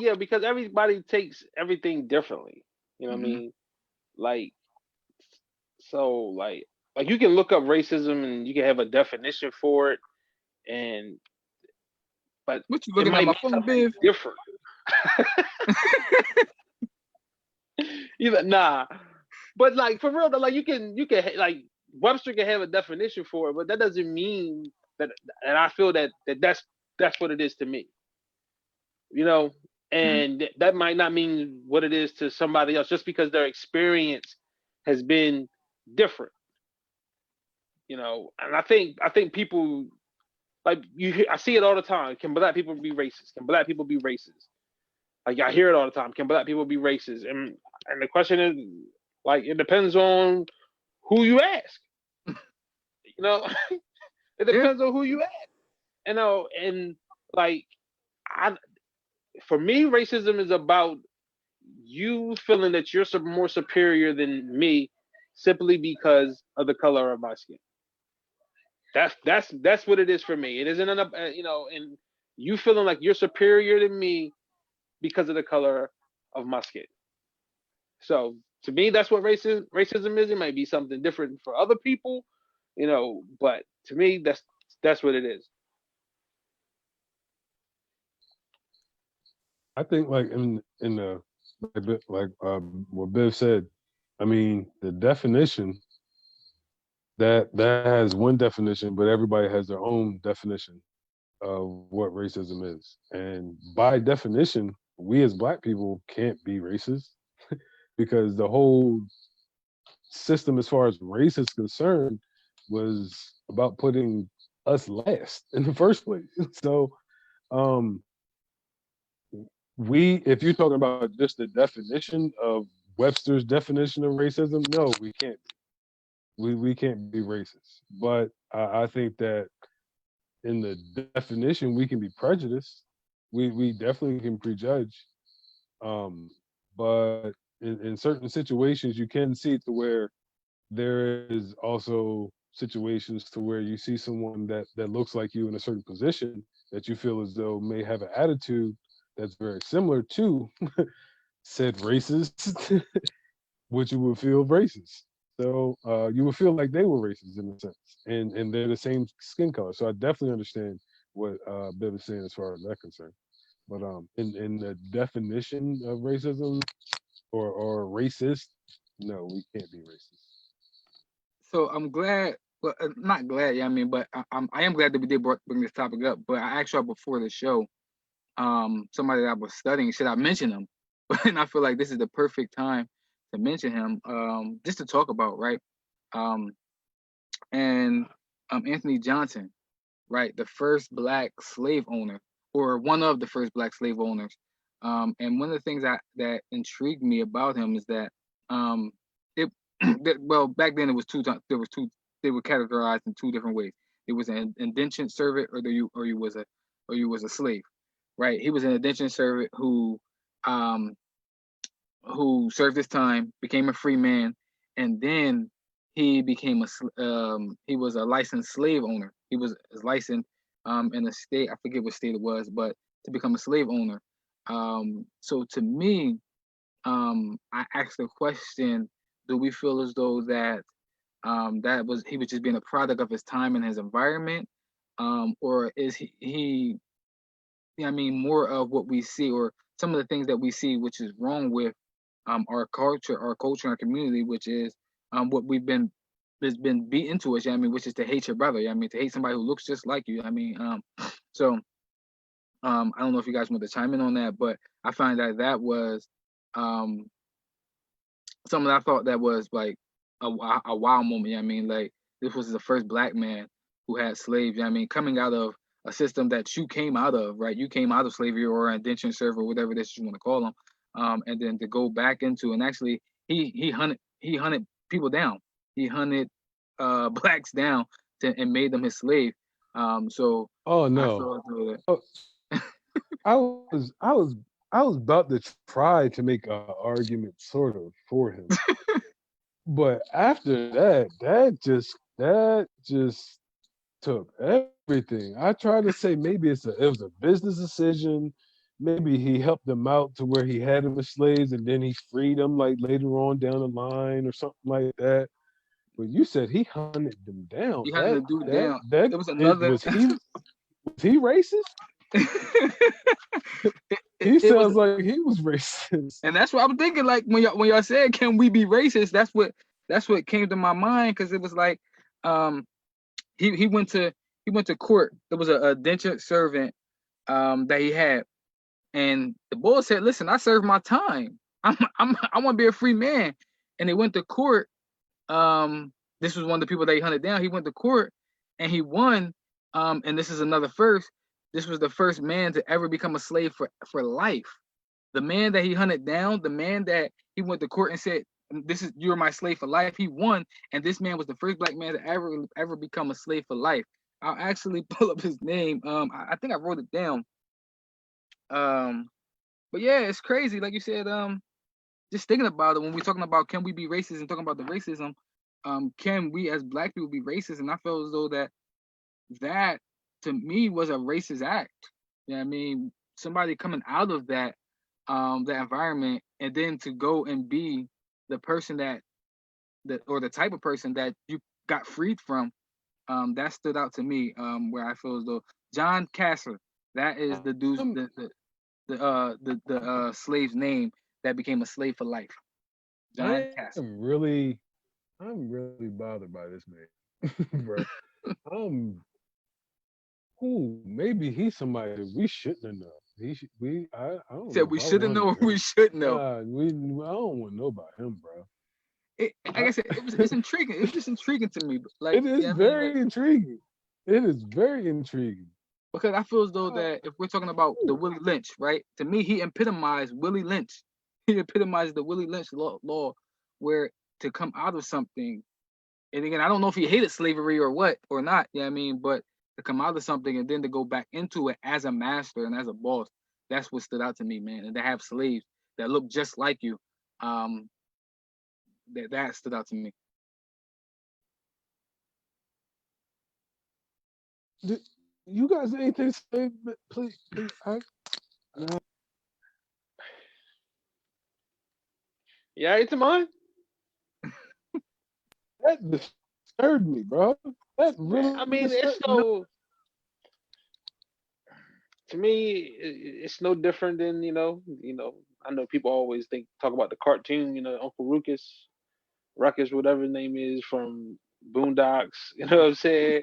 yeah, because everybody takes everything differently. You know what I Hmm. mean? Like, so like you can look up racism and you can have a definition for it, and but What you it looking at might my mean phone, something Biv? different. Either nah, but like for real, though, like you can like Webster can have a definition for it, but that doesn't mean that. And I feel that's what it is to me. You know, Hmm. and that might not mean what it is to somebody else just because their experience has been different. You know, and I think people like I see it all the time. Can black people be racist? Can black people be racist? Like I hear it all the time. Can black people be racist? And the question is, like, it depends on who you ask. You know, it Yeah. depends on who you ask. You know, and like, I for me, racism is about you feeling that you're more superior than me simply because of the color of my skin. That's what it is for me. It isn't enough, and you feeling like you're superior to me because of the color of my skin. So to me, that's what racism is. It might be something different for other people, but to me, that's what it is. I think like in the like what Biv said. I mean, the definition that has one definition, but everybody has their own definition of what racism is. And by definition, we as black people can't be racist. because the whole system, as far as race is concerned, was about putting us last in the first place. So, um, if you're talking about just the definition of Webster's definition of racism, no, we can't. We can't be racist. But I think that in the definition, we can be prejudiced. We definitely can prejudge. Um, but in certain situations, you can see to where there is also situations to where you see someone that looks like you in a certain position that you feel as though may have an attitude that's very similar to said racist, which you would feel racist. So you would feel like they were racist in a sense, and they're the same skin color. So I definitely understand what Bill is saying as far as that concerned. But in the definition of racism or racist, no, we can't be racist. So I'm glad, well, not glad, yeah, I mean, but I am glad that we did bring this topic up. But I asked y'all before the show, somebody that I was studying, should I mention him? And I feel like this is the perfect time to mention him, just to talk about, right? Um, and Anthony Johnson, right, the first black slave owner, or one of the first black slave owners. And one of the things that intrigued me about him is that it well, back then it was there was two, they were categorized in two different ways. It was an indentured servant, or you was a slave, right? He was an indentured servant um who served his time, became a free man, and then he became he was a licensed slave owner. He was licensed in a state, I forget what state it was, but to become a slave owner. So to me, I asked the question: do we feel as though that he was just being a product of his time and his environment, or is I mean, more of what we see, or some of the things that we see, which is wrong with our culture, our community, which is what we've been has been beat into us. Yeah, I mean, which is to hate your brother. Yeah, I mean, to hate somebody who looks just like you. I mean, so I don't know if you guys want to chime in on that, but I find that that was um, something that I thought that was like a wow moment. Yeah, I mean, like this was the first black man who had slaves. Yeah, I mean, coming out of a system that you came out of, right? You came out of slavery or an indentured server, whatever this you want to call them, and then to go back into, and actually he hunted people down. He hunted blacks down and made them his slave. So Oh I no, feel as though oh, I was about to try to make an argument sort of for him, but after that, that just took everything. I tried to say maybe it was a business decision. Maybe he helped them out to where he had them as slaves and then he freed them like later on down the line or something like that. But you said he hunted them down. he hunted the dude down. That It was it another. was he racist? it, He it was, sounds like he was racist. and that's what I'm thinking. Like when y'all said, "Can we be racist?" That's what came to my mind, because it was like, um, he went to court. There was a indentured servant that he had, and the boy said, "Listen, I served my time. I want to be a free man." And they went to court. This was one of the people that he hunted down. He went to court and he won. And this is another first. This was the first man to ever become a slave for life. The man that he hunted down, the man that he went to court and said, "This is you're my slave for life." He won, and this man was the first black man to ever become a slave for life. I'll actually pull up his name. I think I wrote it down. Um, but yeah, it's crazy. Like you said, just thinking about it when we're talking about can we be racist and talking about the racism, can we as black people be racist? And I feel as though that to me was a racist act. Yeah, I mean, somebody coming out of that environment and then to go and be the person that or the type of person that you got freed from, that stood out to me. Where I feel as though John Casser, that is the dude's I'm the slave's name that became a slave for life. John I Casser. am really I'm really bothered by this man, bro. Um, maybe he's somebody that we shouldn't have known. I don't know Said if we I should have wanted known. We him. should know. I don't want to know about him, bro. Like I said, it's intriguing. It's just intriguing to me. Like, It is yeah, I mean, like very intriguing. It is very intriguing. because I feel as though Uh, that if we're talking about the ooh, Willie Lynch, right? To me, he epitomized Willie Lynch. He epitomized the Willie Lynch law, where to come out of something. And again, I don't know if he hated slavery or what or not. Yeah, I mean, but to come out of something and then to go back into it as a master and as a boss, that's what stood out to me, man. And to have slaves that look just like you, um, that stood out to me. you guys anything to say? Please. Nah, Yeah, it's mine. that disturbed me, bro. That Man, really I mean, it's disturbed. No, so to me, it's no different than I know people always talk about the cartoon, Uncle Ruckus, whatever his name is from Boondocks. You know what I'm saying?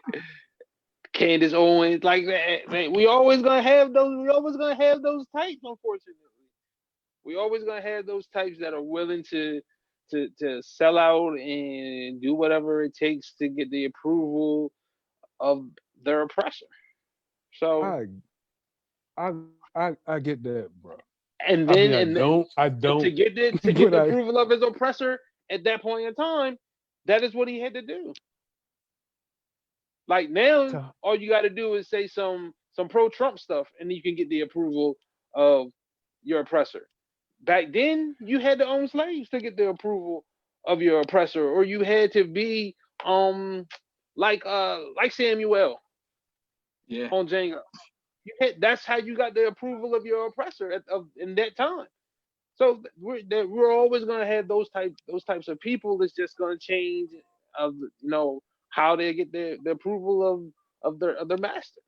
Candace Owens, like that. Man, we always gonna have those. We always gonna have those types. Unfortunately, we always gonna have those types that are willing to sell out and do whatever it takes to get the approval of their oppressor. So I I I get that, bro. and I mean, then I and don't, to get but the I. approval of his oppressor at that point in time, that is what he had to do. Like now, So, all you got to do is say some pro Trump stuff, and you can get the approval of your oppressor. Back then, you had to own slaves to get the approval of your oppressor, or you had to be like Samuel Yeah, on Django. That's how you got the approval of your oppressor in that time. So we're always gonna have those types of people. It's just gonna change of how they get the approval of their master.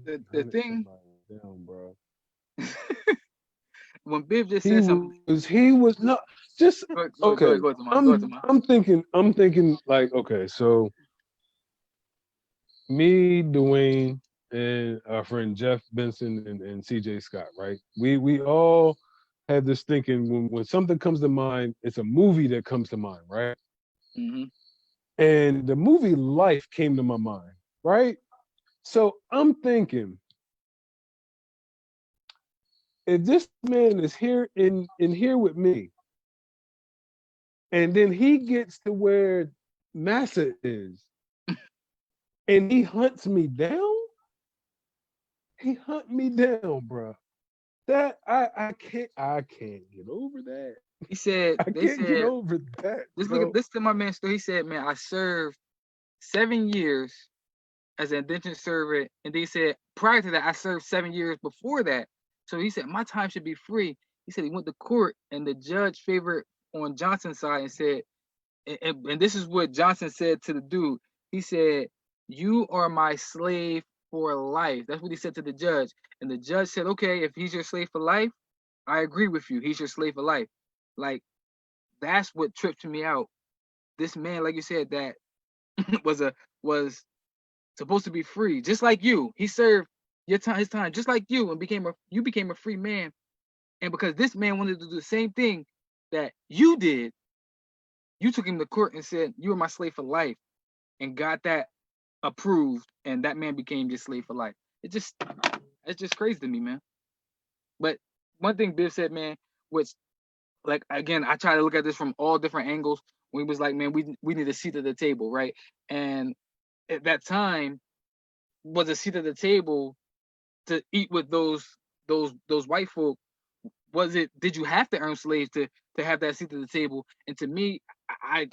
the hunted thing somebody down, bro. when Biv just said something, He was not just okay. go ahead, Tamar, go ahead, Tamar. I'm thinking like okay, so me, Dwayne, and our friend Jeff Benson and CJ Scott, right? We all have this thinking when something comes to mind, it's a movie that comes to mind, right? Hmm. And the movie Life came to my mind, right? So I'm thinking, if this man is here in here with me, and then he gets to where Massa is, and he hunts me down, he hunt me down, bro. That I can't get over that. He said, I they can't get said, over that, just look at bro. this to my man story. He said, man, I served 7 years as an indentured servant. And they said, prior to that, I served 7 years before that. So he said, my time should be free. He said he went to court and the judge favored on Johnson's side and said, and this is what Johnson said to the dude. He said, you are my slave for life. That's what he said to the judge. And the judge said, okay, if he's your slave for life, I agree with you. He's your slave for life. Like, that's what tripped me out. This man, like you said, that was supposed to be free, just like you. He served his time, just like you, and became a free man. And because this man wanted to do the same thing that you did, you took him to court and said you were my slave for life, and got that approved, and that man became your slave for life. It's just crazy to me, man. But one thing Biff said, man, which like again, I try to look at this from all different angles. We was like, man, we need a seat at the table, right? And at that time was a seat at the table to eat with those white folk. Was it? Did you have to earn slaves to have that seat at the table? And I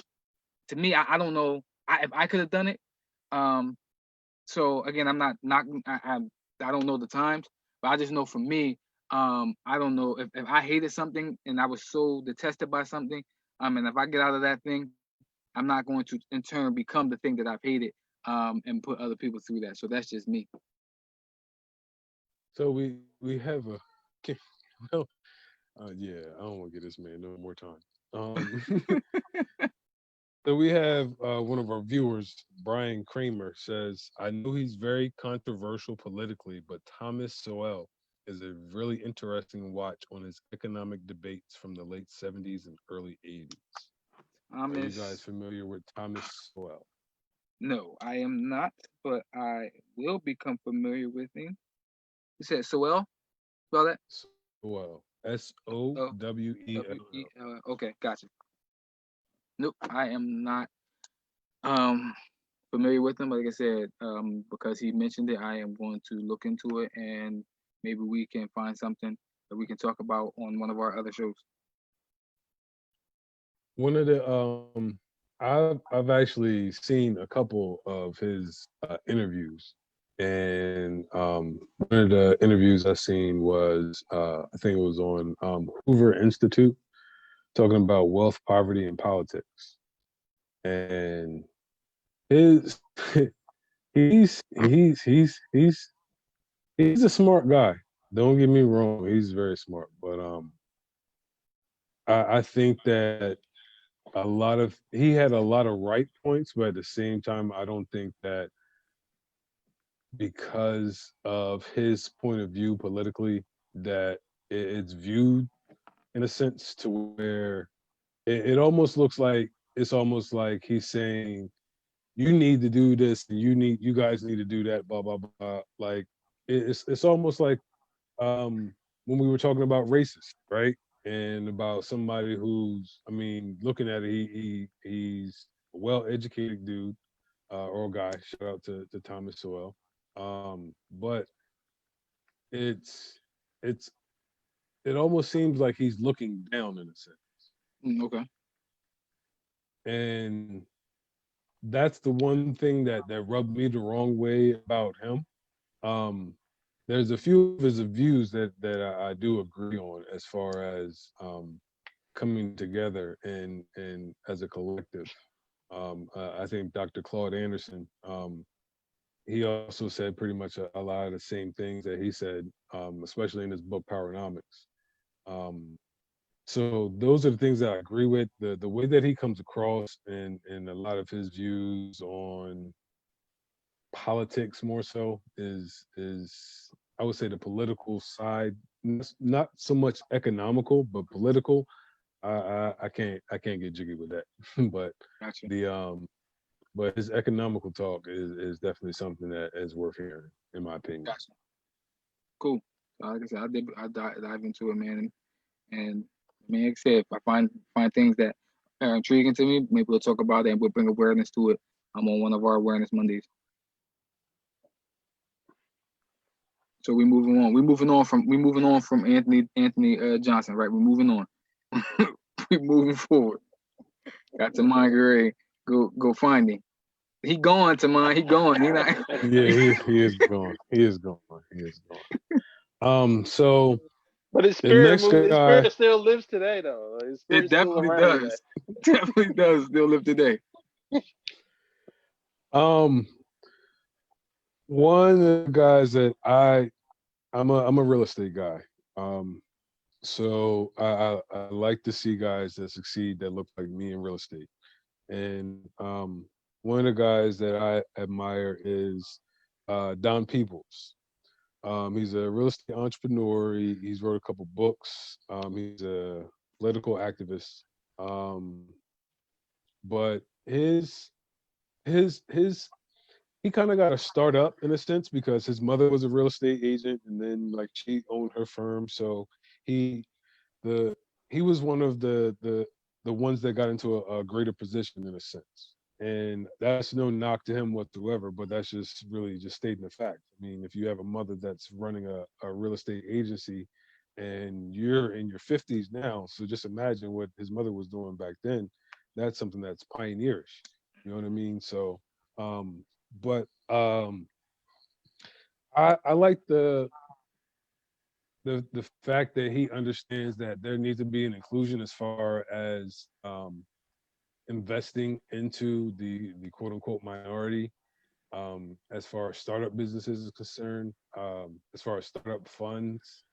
I don't know if I could have done it. Um, so again, I'm not I don't know the times, but I just know for me, I don't know if I hated something and I was so detested by something, and if I get out of that thing, I'm not going to in turn become the thing that I've hated, and put other people through that. So that's just me. So we have a well, yeah. I don't want to get this man no more time. Um, so we have one of our viewers, Brian Kramer, says, "I know he's very controversial politically, but Thomas Sowell is a really interesting watch on his economic debates from the late 70s and early 80s. Are you guys Thomas. familiar with Thomas Sowell? No, I am not, but I will become familiar with him. You said Soel? Spell that? Sowell. Sowell. Okay, gotcha. Nope, I am not um familiar with him. But like I said, because he mentioned it, I am going to look into it, and maybe we can find something that we can talk about on one of our other shows. One of the I've actually seen a couple of his interviews, and one of the interviews I seen was I think it was on Hoover Institute talking about wealth, poverty, and politics. And his he's he's a smart guy. Don't get me wrong, he's very smart, but I think that a lot of he had a lot of right points, but at the same time, I don't think that because of his point of view politically, that it's viewed in a sense to where it almost looks like it's almost like he's saying you need to do this and you guys need to do that, blah blah blah. Like it's almost like when we were talking about racist, right? And about somebody who's, I mean, looking at it, he's a well-educated dude or guy. Shout out to Thomas Sowell. But it's it's it almost seems like he's looking down in a sense, Okay, and that's the one thing that rubbed me the wrong way about him. Um, there's a few of his views that I do agree on as far as coming together and as a collective. I think Dr. Claude Anderson, he also said pretty much a lot of the same things that he said, especially in his book Powernomics. Um, so those are the things that I agree with. The way that he comes across and a lot of his views on politics more so is I would say the political side, not so much economical, but political. I can't get jiggy with that. but gotcha, the but his economical talk is definitely something that is worth hearing, in my opinion. gotcha. Cool. So like I said, dive into it, man, and man, like I said, if I find things that are intriguing to me, maybe we'll talk about it and we'll bring awareness to it. I'm on one of our awareness Mondays. So we moving on from Anthony Johnson, right? We're moving on. We moving forward. Got to mind Gray. Go find him. He gone to mine. He gone. He not. Yeah, he is gone. He is gone. He is gone. So But his the spirit next moved. His guy, spirit still lives today, though. His It spirit's still definitely around today. does. Definitely does. Still live today. um, one of the guys that I'm a real estate guy. Um, so I like to see guys that succeed that look like me in real estate. And one of the guys that I admire is Don Peoples. He's a real estate entrepreneur. He's wrote a couple books. He's a political activist. Um, but his he kind of got a start up in a sense because his mother was a real estate agent and then like she owned her firm. So he the he was one of the ones that got into a greater position in a sense. And that's no knock to him whatsoever, but that's just really just stating the fact. I mean, if you have a mother that's running a real estate agency and you're in your 50s now, so just imagine what his mother was doing back then. That's something that's pioneerish. You know what I mean? So, but I like the fact that he understands that there needs to be an inclusion as far as investing into the quote unquote minority as far as startup businesses is concerned, as far as startup funds.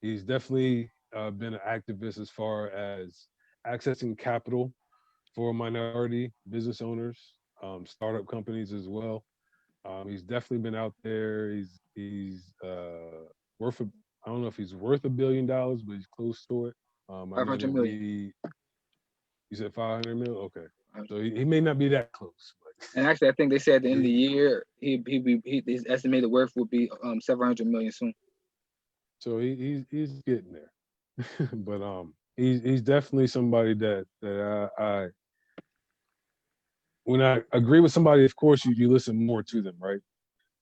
He's definitely been an activist as far as accessing capital for minority business owners, startup companies as well. He's definitely been out there. He's worth. I don't know if he's worth $1 billion, but he's close to it. I Five know hundred that million. you said 500 mil. Okay, Uh, so he may not be that close, And actually, I think they said at the end of the but year, his estimated worth would be 700 million soon. so he's getting there. But he's definitely somebody that I when I agree with somebody, of course you listen more to them, right?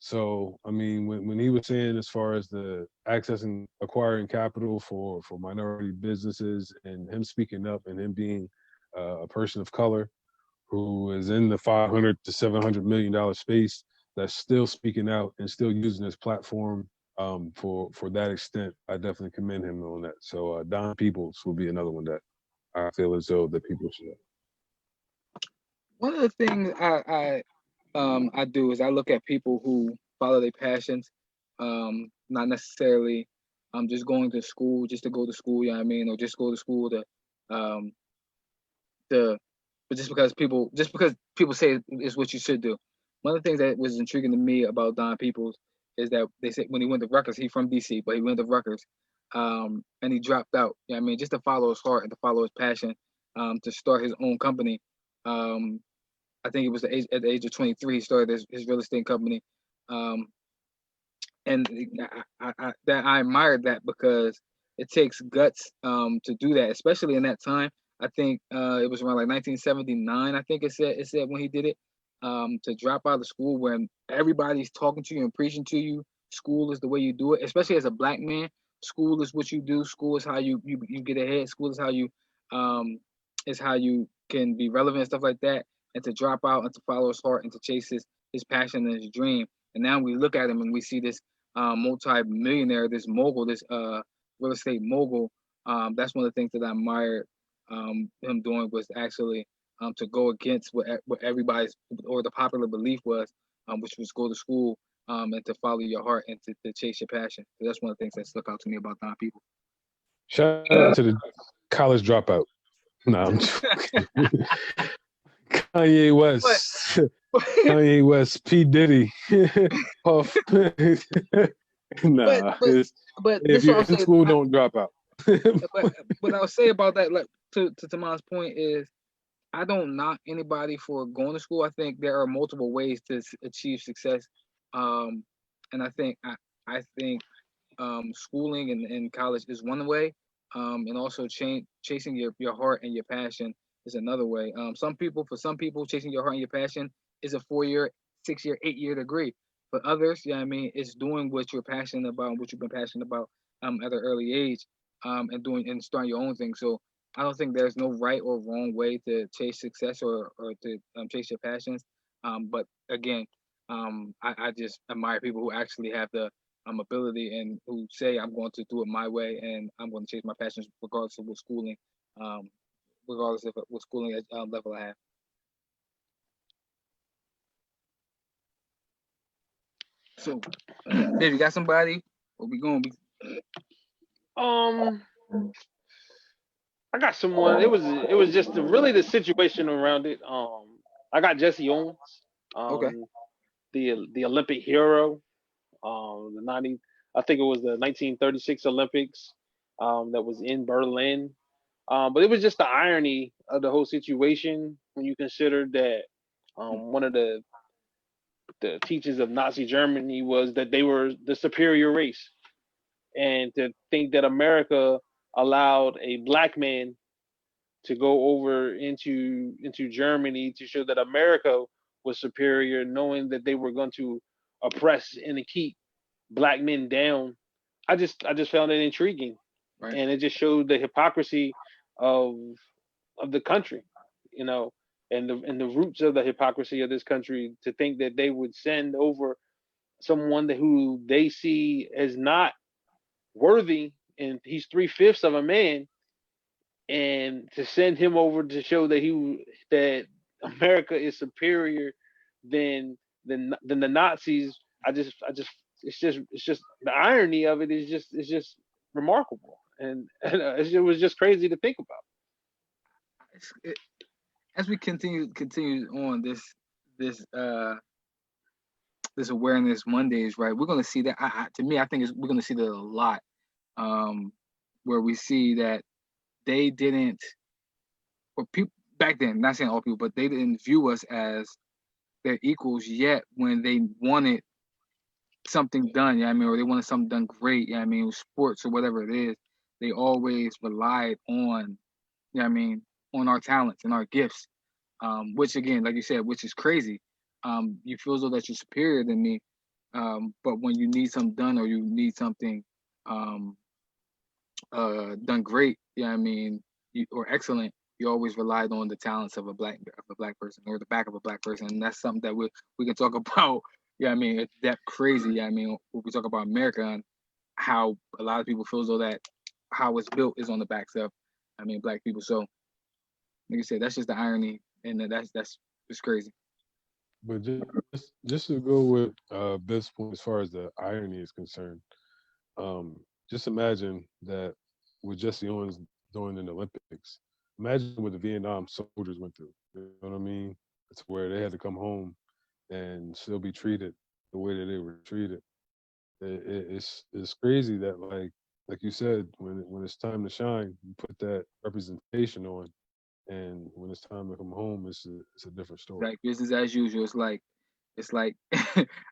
So I mean, when he was saying as far as the accessing acquiring capital for minority businesses and him speaking up and him being a person of color who is in the 500 to 700 million dollar space that's still speaking out and still using his platform for that extent, I definitely commend him on that. So Don Peoples will be another one that I feel as though that people should. One of the things I do is I look at people who follow their passions, not necessarily just going to school just to go to school, you know what I mean, or just go to school um to but just because people say it's what you should do. One of the things that was intriguing to me about Don Peoples is that they said when he went to Rutgers, he's from DC, but he went to Rutgers, and he dropped out. You know what I mean, just to follow his heart and to follow his passion, to start his own company. Um, I think it was at the age of 23 he started his real estate company, um, and I admired that because it takes guts to do that, especially in that time. I think it was around like 1979. I think it said when he did it, to drop out of school when everybody's talking to you and preaching to you. School is the way you do it, especially as a black man. School is what you do. School is how you get ahead. School um, is how you can be relevant and stuff like that. And to drop out and to follow his heart and to chase his passion and his dream. And now we look at him and we see this multi-millionaire, this mogul, this real estate mogul. That's one of the things that I admired him doing was actually to go against what everybody's or the popular belief was, which was go to school and to follow your heart and to chase your passion. So that's one of the things that stuck out to me about Don People. Shout out to the college dropout. No, I'm joking. Kanye But West, Kanye West, P Diddy, Puff. but Nah, but but if this is what you're I'll in say. school, don't drop out. But what I'll say about that, like to Taman's point, is I don't knock anybody for going to school. I think there are multiple ways to achieve success, um, and I think schooling and college is one way, and also chasing your heart and your passion is another way. For some people, chasing your heart and your passion is a 4 year, 6 year, 8 year degree. For others, yeah, I mean, it's doing what you're passionate about and what you've been passionate about at an early age, and doing and starting your own thing. So I don't think there's no right or wrong way to chase success or to chase your passions. But again, I just admire people who actually have the ability and who say I'm going to do it my way and I'm going to chase my passions regardless of um, regardless of what schooling level I have. So, Dave, you got somebody? Or we going? Um, I got someone. It was just really the situation around it. I got Jesse Owens, Okay. the Olympic hero. The 90, I think it was the 1936 Olympics, that was in Berlin. But it was just the irony of the whole situation when you consider that one of the teachings of Nazi Germany was that they were the superior race, and to think that America allowed a black man to go over into Germany to show that America was superior, knowing that they were going to oppress and keep black men down. I just found it intriguing, Right. and it just showed the hypocrisy of of the country, you know, and the roots of the hypocrisy of this country to think that they would send over someone who they see as not worthy, and he's 3/5 of a man, and to send him over to show that America is superior than than the Nazis. I just it's just the irony of it is just it's just remarkable, and it was just crazy to think about. It, as we continue on this this awareness Mondays, right? We're gonna see that. To me, I think we're gonna see that a lot, um, where we see that they didn't, or people back then, not saying all people, but they didn't view us as their equals yet when they wanted something done, I mean, or they wanted something done great, I mean, sports or whatever it is, they always relied on, I mean, on our talents and our gifts, which again, like you said, which is crazy. You feel as though that you're superior than me, but when you need something done or you need something um, done great, I mean, or excellent, you always relied on the talents of a black person or the back of a black person, and that's something that we can talk about. I mean, it's that crazy. I mean, when we talk about America and how a lot of people feel as though that how it's built is on the backs of, I mean, black people. So, like I said, that's just the irony, and that's it's crazy. But just to go with Biff's point as far as the irony is concerned, um, just imagine that with Jesse Owens doing in the Olympics. Imagine what the Vietnam soldiers went through. You know what I mean? It's where they had to come home and still be treated the way that they were treated. It's crazy that like you said, when it's time to shine, you put that representation on, and when it's time to come home, it's a different story. Like business as usual. It's like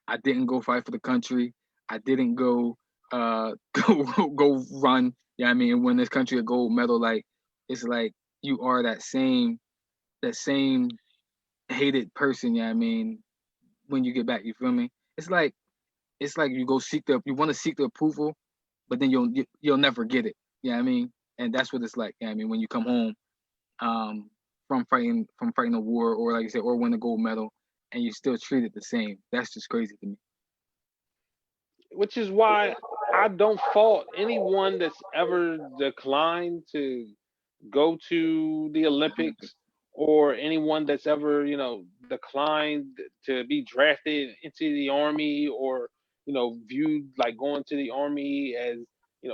I didn't go fight for the country. I didn't go go run. Yeah, I mean, and win this country a gold medal. Like it's like you are that same hated person. Yeah, I mean, when you get back, you feel me? It's like you go you want to seek the approval, but then you'll never get it. Yeah, I mean, and that's what it's like. Yeah, I mean, when you come home um, from fighting a war, or like you said, or win a gold medal, and you still treat it the same. That's just crazy to me. Which is why I don't fault anyone that's ever declined to go to the Olympics, or anyone that's ever, declined to be drafted into the army, or, viewed like going to the army as,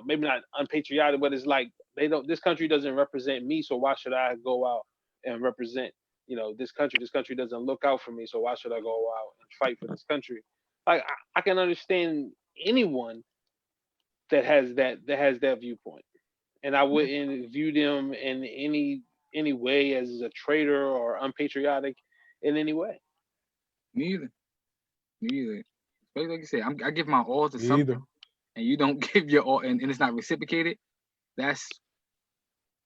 maybe not unpatriotic, but it's like this country doesn't represent me, so why should I go out and represent, this country? This country doesn't look out for me, so why should I go out and fight for this country? Like I can understand anyone that has that viewpoint, and I wouldn't view them in any way as a traitor or unpatriotic in any way. Neither, neither. But like you said, I give my all to Me either. something, and you don't give your all, and it's not reciprocated. That's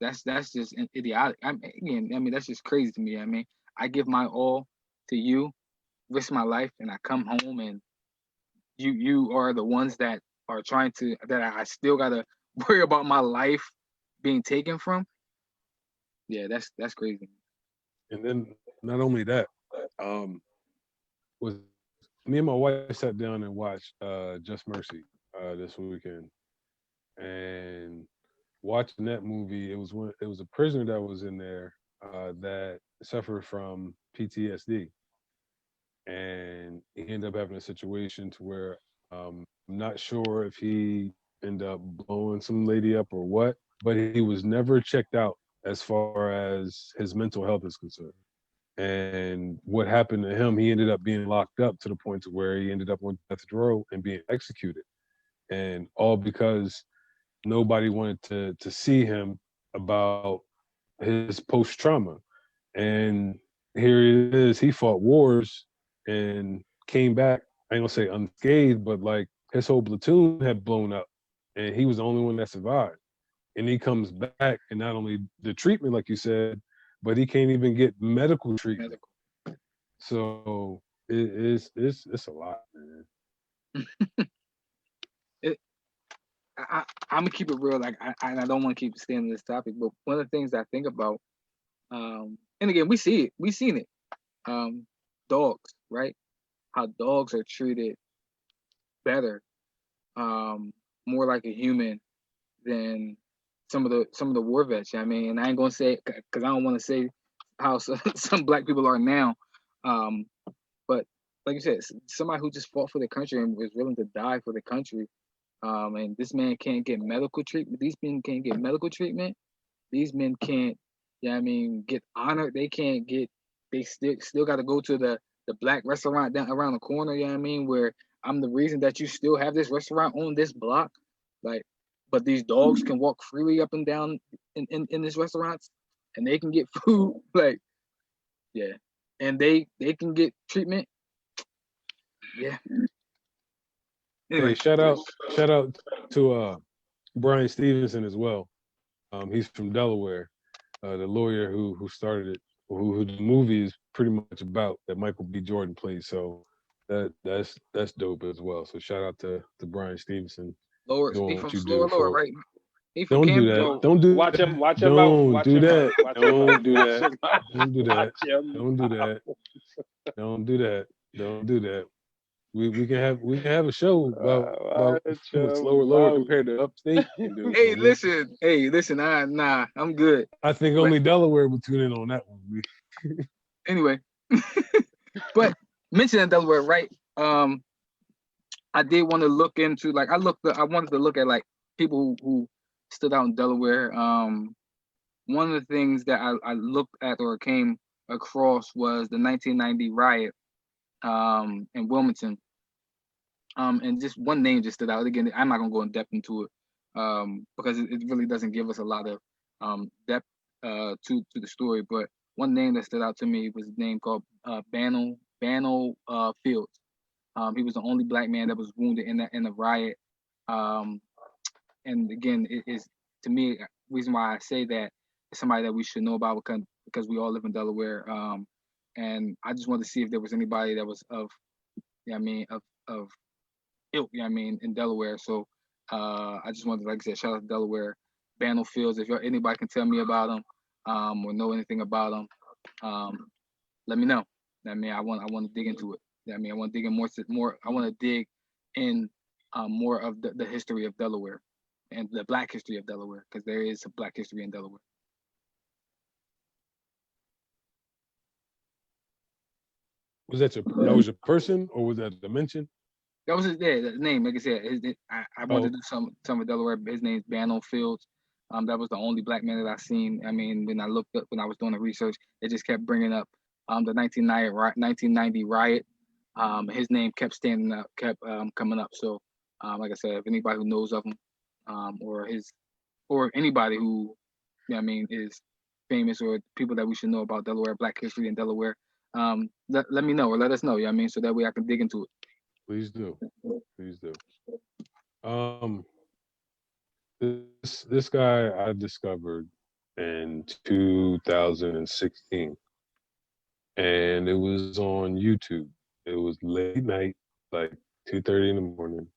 that's just idiotic. Again, I mean, that's just crazy to me. I mean, I give my all to you, risk my life, and I come home, and you are the ones that are trying to that I still gotta worry about my life being taken from. Yeah, that's crazy. And then not only that, um, was me and my wife sat down and watched Just Mercy this weekend, and watching that movie, it was a prisoner that was in there that suffered from PTSD, and he ended up having a situation to where I'm not sure if he ended up blowing some lady up or what, but he was never checked out as far as his mental health is concerned. And what happened to him, he ended up being locked up to the point to where he ended up on death row and being executed. And all because nobody wanted to see him about his post trauma. And here it is, he fought wars and came back. I ain't gonna say unscathed, but like his whole platoon had blown up, and he was the only one that survived. And he comes back, and not only the treatment, like you said, but he can't even get medical treatment. Medical. So it's a lot, man. It, I'm gonna keep it real. Like I don't want to keep staying on this topic, but one of the things I think about, and again, we see it, we seen it. Um, Dogs, right? How dogs are treated better, um, more like a human than some of the war vets. I mean, and I ain't gonna say because I don't want to say how some black people are now, um, but like you said, somebody who just fought for the country and was willing to die for the country, and this man can't get medical treatment. These men can't get medical treatment. These men can't, yeah, I mean, get honored. They can't get. They still got to go to the black restaurant down around the corner. You know what I mean? Where I'm the reason that you still have this restaurant on this block. Like, but these dogs can walk freely up and down in this restaurants, and they can get food. Like, yeah, and they can get treatment. Yeah. Hey, Anyway, shout out to Brian Stevenson as well. He's from Delaware, the lawyer who started it, who the movie is pretty much about, that Michael B. Jordan plays. So that's dope as well. So shout out to Brian Stevenson lower. He doing what from you lower, do lower, for. right? He from Don't do Camden. that. Yo, Don't do watch that. him, watch him out, Don't watch do him out, that. watch him out, Don't do watch that. him out, Don't do that. watch him Don't do out. that. Don't do that. Don't do that. We can have a show about Watch what's lower him compared to upstate can do, Hey, but we. listen. Nah, I'm good. I think But only Delaware would tune in on that one. anyway, but mentioning Delaware, right? I did want to look into like I wanted to look at like people who stood out in Delaware. One of the things that I looked at or came across was the 1990 riot in Wilmington. And just one name just stood out. Again, I'm not gonna go in depth into it because it really doesn't give us a lot of depth to the story. But one name that stood out to me was a name called Bano Fields. He was the only black man that was wounded in the riot. Um, and again, it is to me reason why I say that it's somebody that we should know about because we all live in Delaware. And I just wanted to see if there was anybody that was of, you know what I mean, of ilk, you know what I mean, in Delaware. So I just wanted to, like I said, shout out to Delaware, Bannell Fields. If anybody can tell me about them, or know anything about them, let me know. I mean, I want to dig into it. I mean, I want to dig in more. I want to dig in more of the history of Delaware and the Black history of Delaware because there is a Black history in Delaware. That was your person, or was that a mention? That was the name. Like I said, I wanted Oh, to do some of Delaware. His name's Bannell Fields. That was the only black man that I seen. I mean, when I looked up when I was doing the research, it just kept bringing up the 1990 riot. His name kept standing up, kept coming up. So, like I said, if anybody who knows of him, or anybody who, you know what I mean, is famous or people that we should know about Delaware, Black history in Delaware, let me know or let us know. You know what I mean, so that way I can dig into it. please do. Please do. Um, this guy I discovered in 2016, and it was on YouTube. It was late night, like 2:30 in the morning.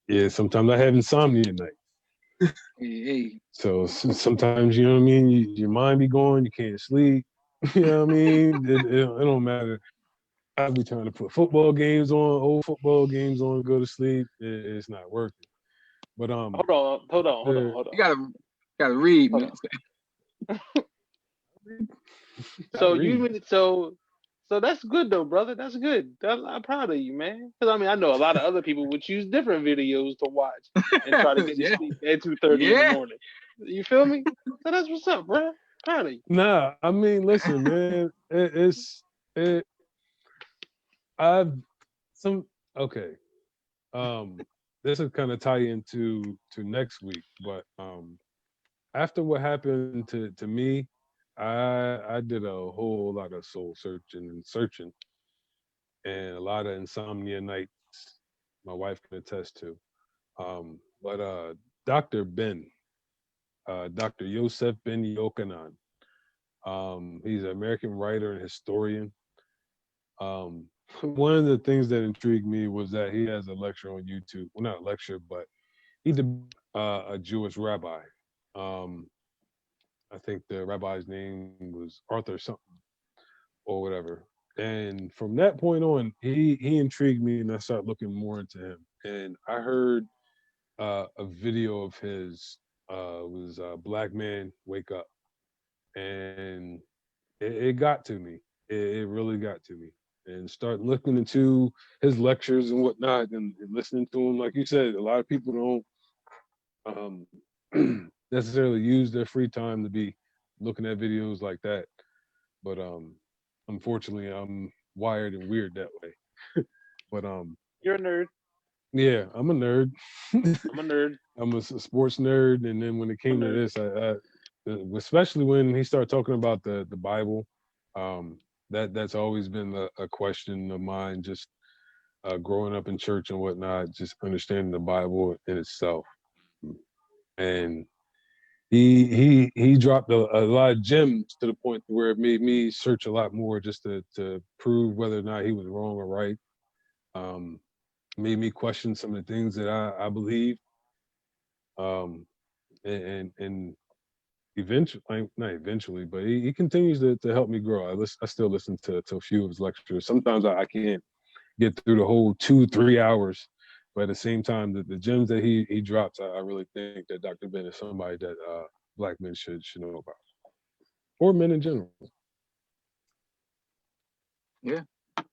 Yeah, sometimes I have insomnia at night. Hey, So sometimes, you know what I mean, your mind be going, you can't sleep. You know what I mean? It don't matter. I'll be trying to put football games on, old football games on, go to sleep. It's not working. But there, you gotta read, hold man. on. I So read. so that's good though, brother. That's good. I'm proud of you, man. Because I mean, I know a lot of other people would choose different videos to watch and try to get to Yeah, sleep at 2:30 in the yeah. morning. You feel me? So that's what's up, bro. Proud of you. Nah, I mean, listen, man. It. I've some okay. Um, this will kind of tie into next week, but after what happened to me, I did a whole lot of soul searching, and a lot of insomnia nights. My wife can attest to. But Dr. Ben, Dr. Yosef Ben Yochanan, he's an American writer and historian. Um, one of the things that intrigued me was that he has a lecture on YouTube. Well, not a lecture, but he did a Jewish rabbi. Um, I think the rabbi's name was Arthur something or whatever. And from that point on, he intrigued me, and I started looking more into him. And I heard a video of his was Black Man Wake Up, and it got to me. It really got to me, and start looking into his lectures and whatnot, and listening to him. Like you said, a lot of people don't necessarily use their free time to be looking at videos like that. But unfortunately, I'm wired and weird that way. But You're a nerd. yeah, I'm a nerd. I'm a nerd. I'm a sports nerd, and then when it I'm came a to nerd. this, especially when he started talking about the Bible, um, that's always been a question of mine. Just growing up in church and whatnot, just understanding the Bible in itself, and he dropped a lot of gems to the point where it made me search a lot more just to prove whether or not he was wrong or right. Um, Made me question some of the things that I believe. Um, and eventually, not eventually, but he continues to help me grow. I still listen to a few of his lectures. Sometimes I can't get through the whole 2-3 hours, but at the same time, the gems that he drops, I really think that Dr. Ben is somebody that black men should know about, or men in general. Yeah,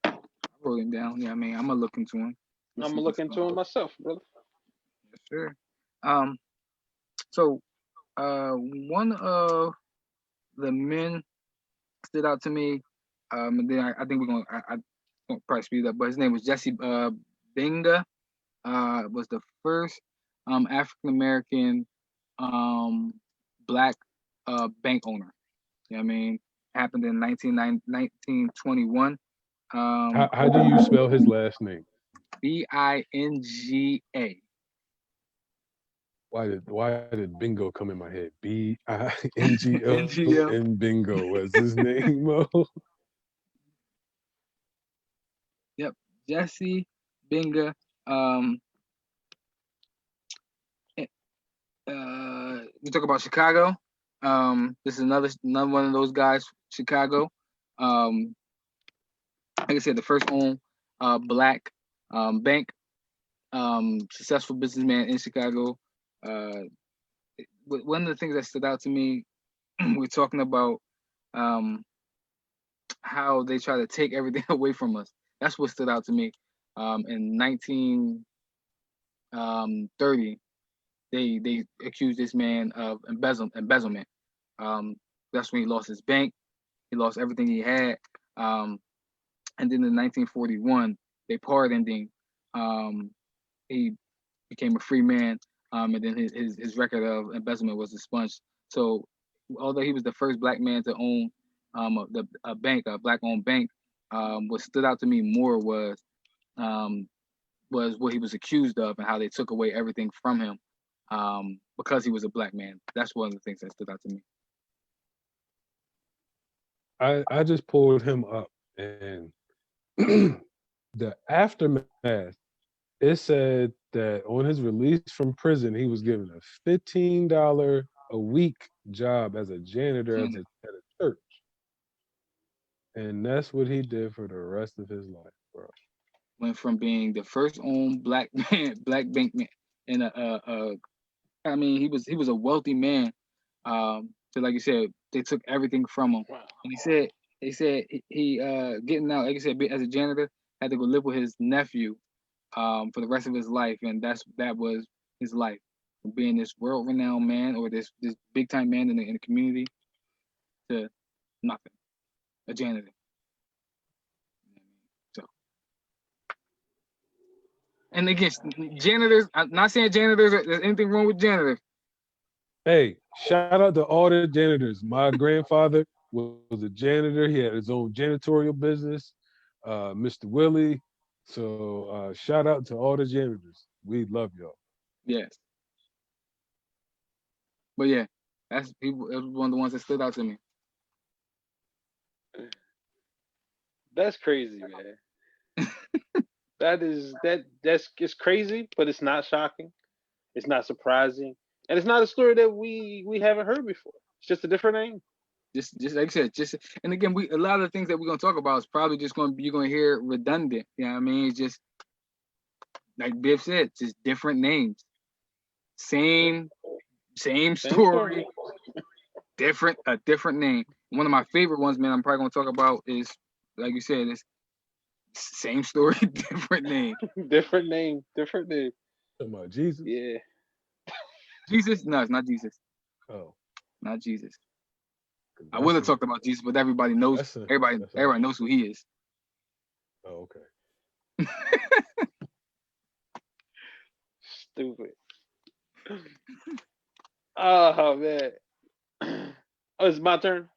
I wrote him down. Yeah, I mean, I'm gonna look into him. I'm Listen gonna to look some into it myself, brother. yes, sir. Um, so one of the men stood out to me. And then I think we're gonna I won't probably speed up, but his name was Jesse Benga. Was the first African American um black bank owner. You know what I mean? Happened in 1921. How do you spell his last name? Binga. Why did bingo come in my head? Bingo NGO. and bingo was his name. Mo. Yep, Jesse Benga. Um, eh, we talk about Chicago. This is another one of those guys. Chicago. Um, like I said, the first owned black bank. Successful businessman in Chicago. Uh, One of the things that stood out to me, we're talking about um, how they try to take everything away from us. That's what stood out to me. In 1930, they accused this man of embezzlement. Um, that's when he lost his bank. He lost everything he had. Um, and then in 1941, they pardoned him. Um, he became a free man. And then his record of embezzlement was expunged. So although he was the first black man to own a bank, a black owned bank, what stood out to me more um, was what he was accused of and how they took away everything from him because he was a black man. That's one of the things that stood out to me. I just pulled him up, and the aftermath. It said that on his release from prison, he was given a $15 a week job as a janitor Hmm. at a church, and that's what he did for the rest of his life, bro. Went from being the first owned black man, black bank man, and I mean, he was a wealthy man. So like you said, they took everything from him. Wow. And he said he getting out, like you said, as a janitor, had to go live with his nephew for the rest of his life, and that was his life, from being this world renowned man or this big time man in the community to nothing, a janitor. So, and again, janitors. I'm not saying janitors. There's anything wrong with janitors. Hey, shout out to all the janitors. My grandfather was a janitor. He had his own janitorial business, Mr. Willie. So shout out to all the janitors. We love y'all. Yes, but yeah, that was one of the ones that stood out to me. That's crazy, man. That's it's crazy, but it's not shocking. It's not surprising, and it's not a story that we haven't heard before. It's just a different name. Just like I said, just and again, we a lot of the things that we're gonna talk about is probably just gonna you're gonna hear redundant. You know what I mean? It's just like Biff said, just different names, Yep. same same Same story. story, different a different name. One of my favorite ones, man, I'm probably gonna talk about is like you said, is same story, different name. Different name. Different name. Talking about Jesus. Yeah. Jesus? No, it's not Jesus. Oh, Not Jesus. I would have talked about Jesus, but everybody knows. Everybody knows who he is. Oh, okay. Stupid. Oh man. Oh, it's my turn.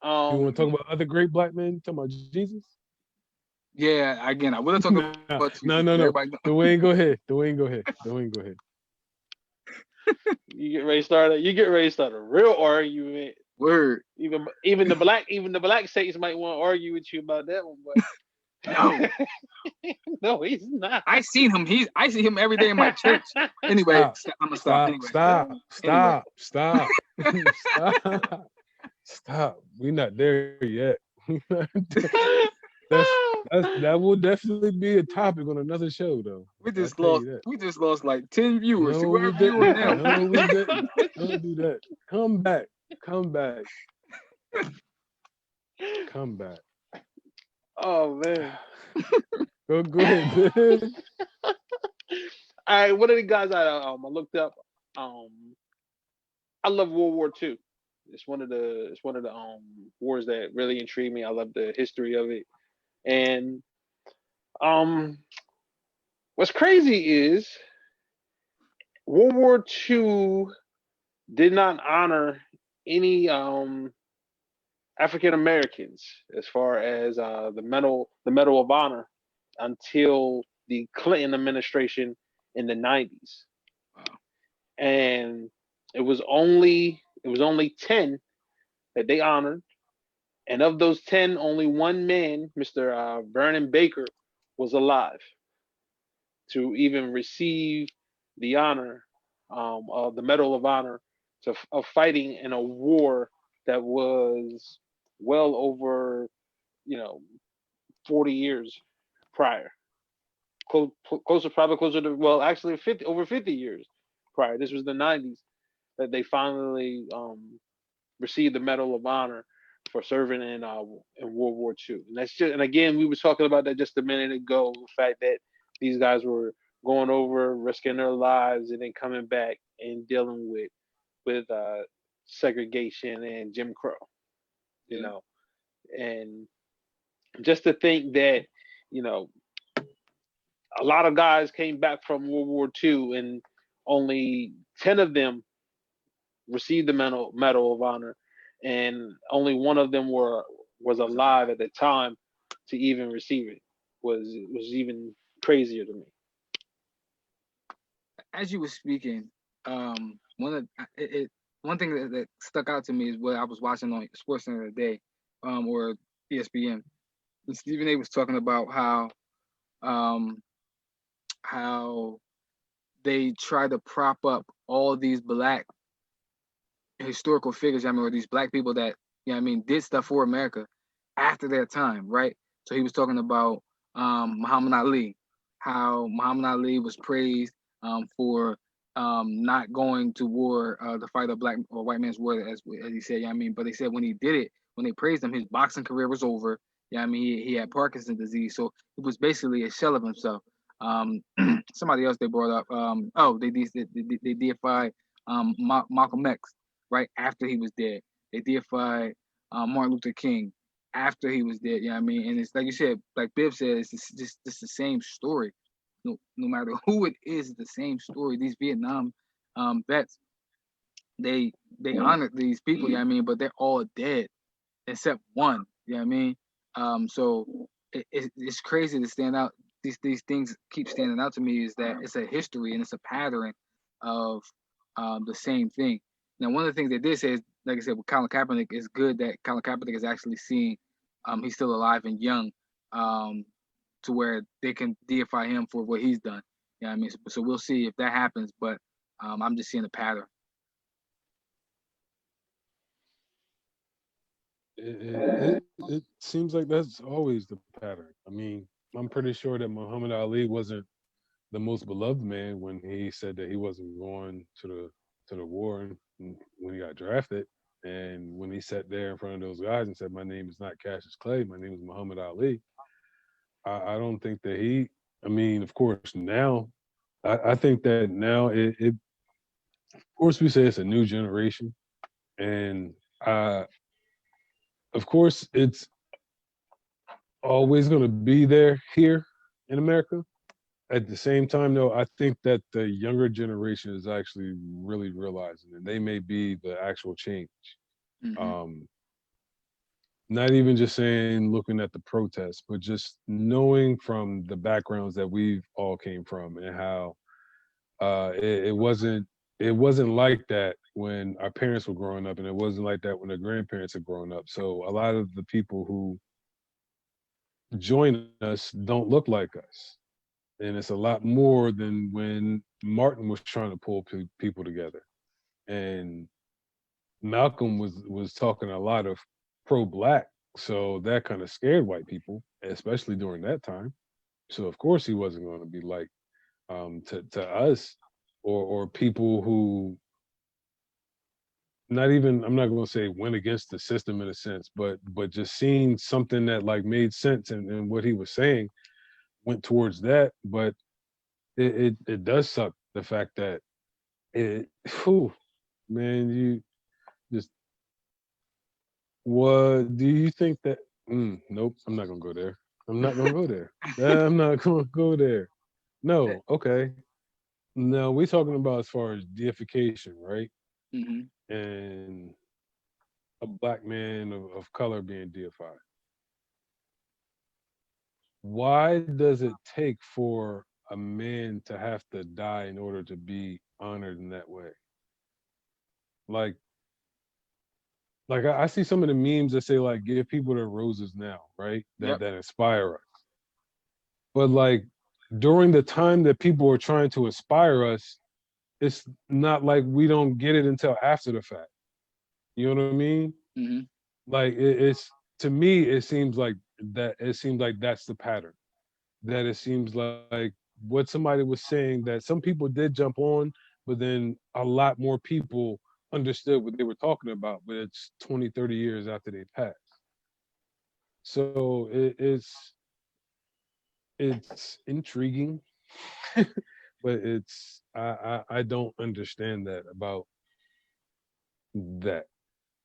You want to talk about other great black men? Talking about Jesus? Yeah, again, I would have talked about Jesus. No. Everybody Dwayne, go ahead. Dwayne, go ahead. You get ready to start. You get ready to start a real argument. Word. Even the black saints might want to argue with you about that one, but No. no, he's not. I see him every day in my church. Anyway, I'm gonna stop. Anyway. Stop. We're not there yet. That will definitely be a topic on another show, though. We just lost like 10 viewers. No, we didn't. No, we didn't. Don't do that. Come back. Oh man. Go ahead, man. All right, one of the guys I looked up. I love World War II. It's one of the wars that really intrigued me. I love the history of it. And what's crazy is World War II did not honor any African Americans as far as the Medal of Honor until the Clinton administration in the 90s. Wow. And it was only 10 that they honored. And of those 10, only one man, Mr. Vernon Baker, was alive to even receive the honor of the Medal of Honor of fighting in a war that was well over, 40 years prior. Closer to, well, actually over 50 years prior. This was the 90s that they finally received the Medal of Honor for serving in World War II. And again, we were talking about that just a minute ago, the fact that these guys were going over, risking their lives, and then coming back and dealing with segregation and Jim Crow, you know. And just to think that, a lot of guys came back from World War II and only 10 of them received the Medal of Honor, and only one of them was alive at the time to even receive it was even crazier to me. As you were speaking, one thing that stuck out to me is what I was watching on SportsCenter today, or ESPN. And Stephen A. was talking about how they try to prop up all these black historical figures, or these black people that, did stuff for America after their time, right? So he was talking about Muhammad Ali, how Muhammad Ali was praised for not going to war to fight a black or white man's war, as he said, but they said when he did it, when they praised him, his boxing career was over. He had Parkinson's disease, so it was basically a shell of himself. Somebody else they brought up, they deified Malcolm X right after he was dead. They deified Martin Luther King after he was dead. And it's like you said, like Biv said, it's just the same story. No matter who it is, the same story. These Vietnam vets, they honored these people. But they're all dead except one. So it's crazy to stand out. These things keep standing out to me, is that it's a history and it's a pattern of the same thing. Now, one of the things they did say is, like I said, with Colin Kaepernick, it's good that Colin Kaepernick is actually seeing he's still alive and young, to where they can deify him for what he's done. So we'll see if that happens, but I'm just seeing a pattern. It seems like that's always the pattern. I'm pretty sure that Muhammad Ali wasn't the most beloved man when he said that he wasn't going to the war when he got drafted, and when he sat there in front of those guys and said, "My name is not Cassius Clay, my name is Muhammad Ali." I don't think that he. Of course, now I think that now it. Of course, we say it's a new generation, and of course, it's always going to be there here in America. At the same time, though, I think that the younger generation is actually really realizing that they may be the actual change. Mm-hmm. Um, Not even just saying looking at the protests, but just knowing from the backgrounds that we've all came from and how it wasn't like that when our parents were growing up, and it wasn't like that when their grandparents had grown up. So a lot of the people who join us don't look like us, and it's a lot more than when Martin was trying to pull people together, and Malcolm was talking a lot of pro-black, so that kind of scared white people, especially during that time. So of course he wasn't going to be like to us or people who not even, I'm not going to say went against the system in a sense, but just seeing something that like made sense and what he was saying went towards that. But it does suck the fact that it, whew, man, you just what do you think that? Nope, I'm not gonna go there. I'm not gonna go there. I'm not gonna go there. No, okay. No, we're talking about as far as deification, right? Mm-hmm. And a black man of color being deified. Why does it take for a man to have to die in order to be honored in that way? Like, like I see some of the memes that say like give people their roses now, right? Yep. That inspire us. But like during the time that people are trying to inspire us, it's not like we don't get it until after the fact. You know what I mean? Mm-hmm. Like it's to me, it seems like that. It seems like that's the pattern. That it seems like what somebody was saying that some people did jump on, but then a lot more people understood what they were talking about. But it's 20, 30 years after they passed. So it's intriguing, but it's I don't understand that about that.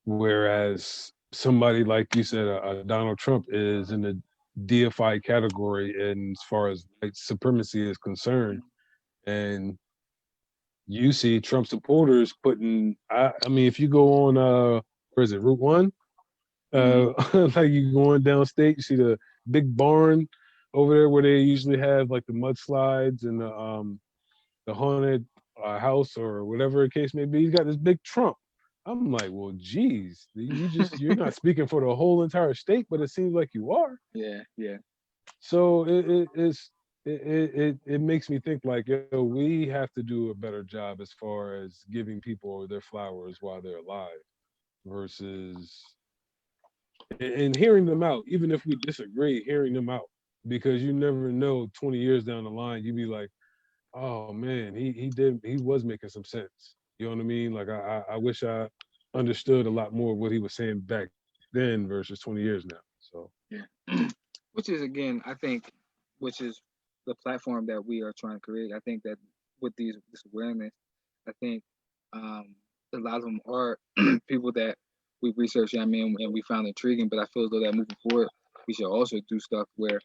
Whereas somebody like you said, Donald Trump is in the deified category, and as far as white supremacy is concerned, and you see Trump supporters putting. I mean, if you go on, where is it, Route One? Mm-hmm. Like you going downstate, you see the big barn over there where they usually have like the mudslides and the haunted house or whatever the case may be. He's got this big Trump. I'm like, well, geez, you're not speaking for the whole entire state, but it seems like you are. Yeah. Yeah. So it makes me think like, yo, we have to do a better job as far as giving people their flowers while they're alive versus and hearing them out, even if we disagree, hearing them out because you never know 20 years down the line, you'd be like, oh man, he was making some sense. You know what I mean? Like I wish I understood a lot more of what he was saying back then versus 20 years now. So Yeah. Which is again, I think, which is the platform that we are trying to create. I think that with this awareness, I think um, a lot of them are people that we researched. I mean, and we found intriguing. But I feel as though that moving forward, we should also do stuff where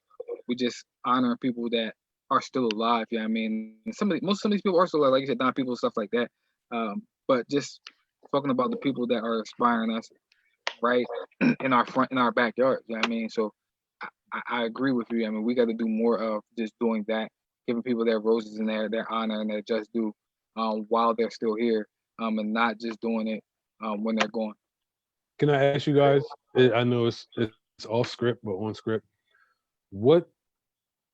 we just honor people that are still alive. Yeah, I mean, and some of these people are still alive, like you said, Don people, stuff like that. But just talking about the people that are inspiring us right in our backyard. You know what I mean? So I agree with you. I mean, we got to do more of just doing that, giving people their roses and their honor and their just due while they're still here, and not just doing it when they're gone. can I ask you guys? I know it's off script, but on script. What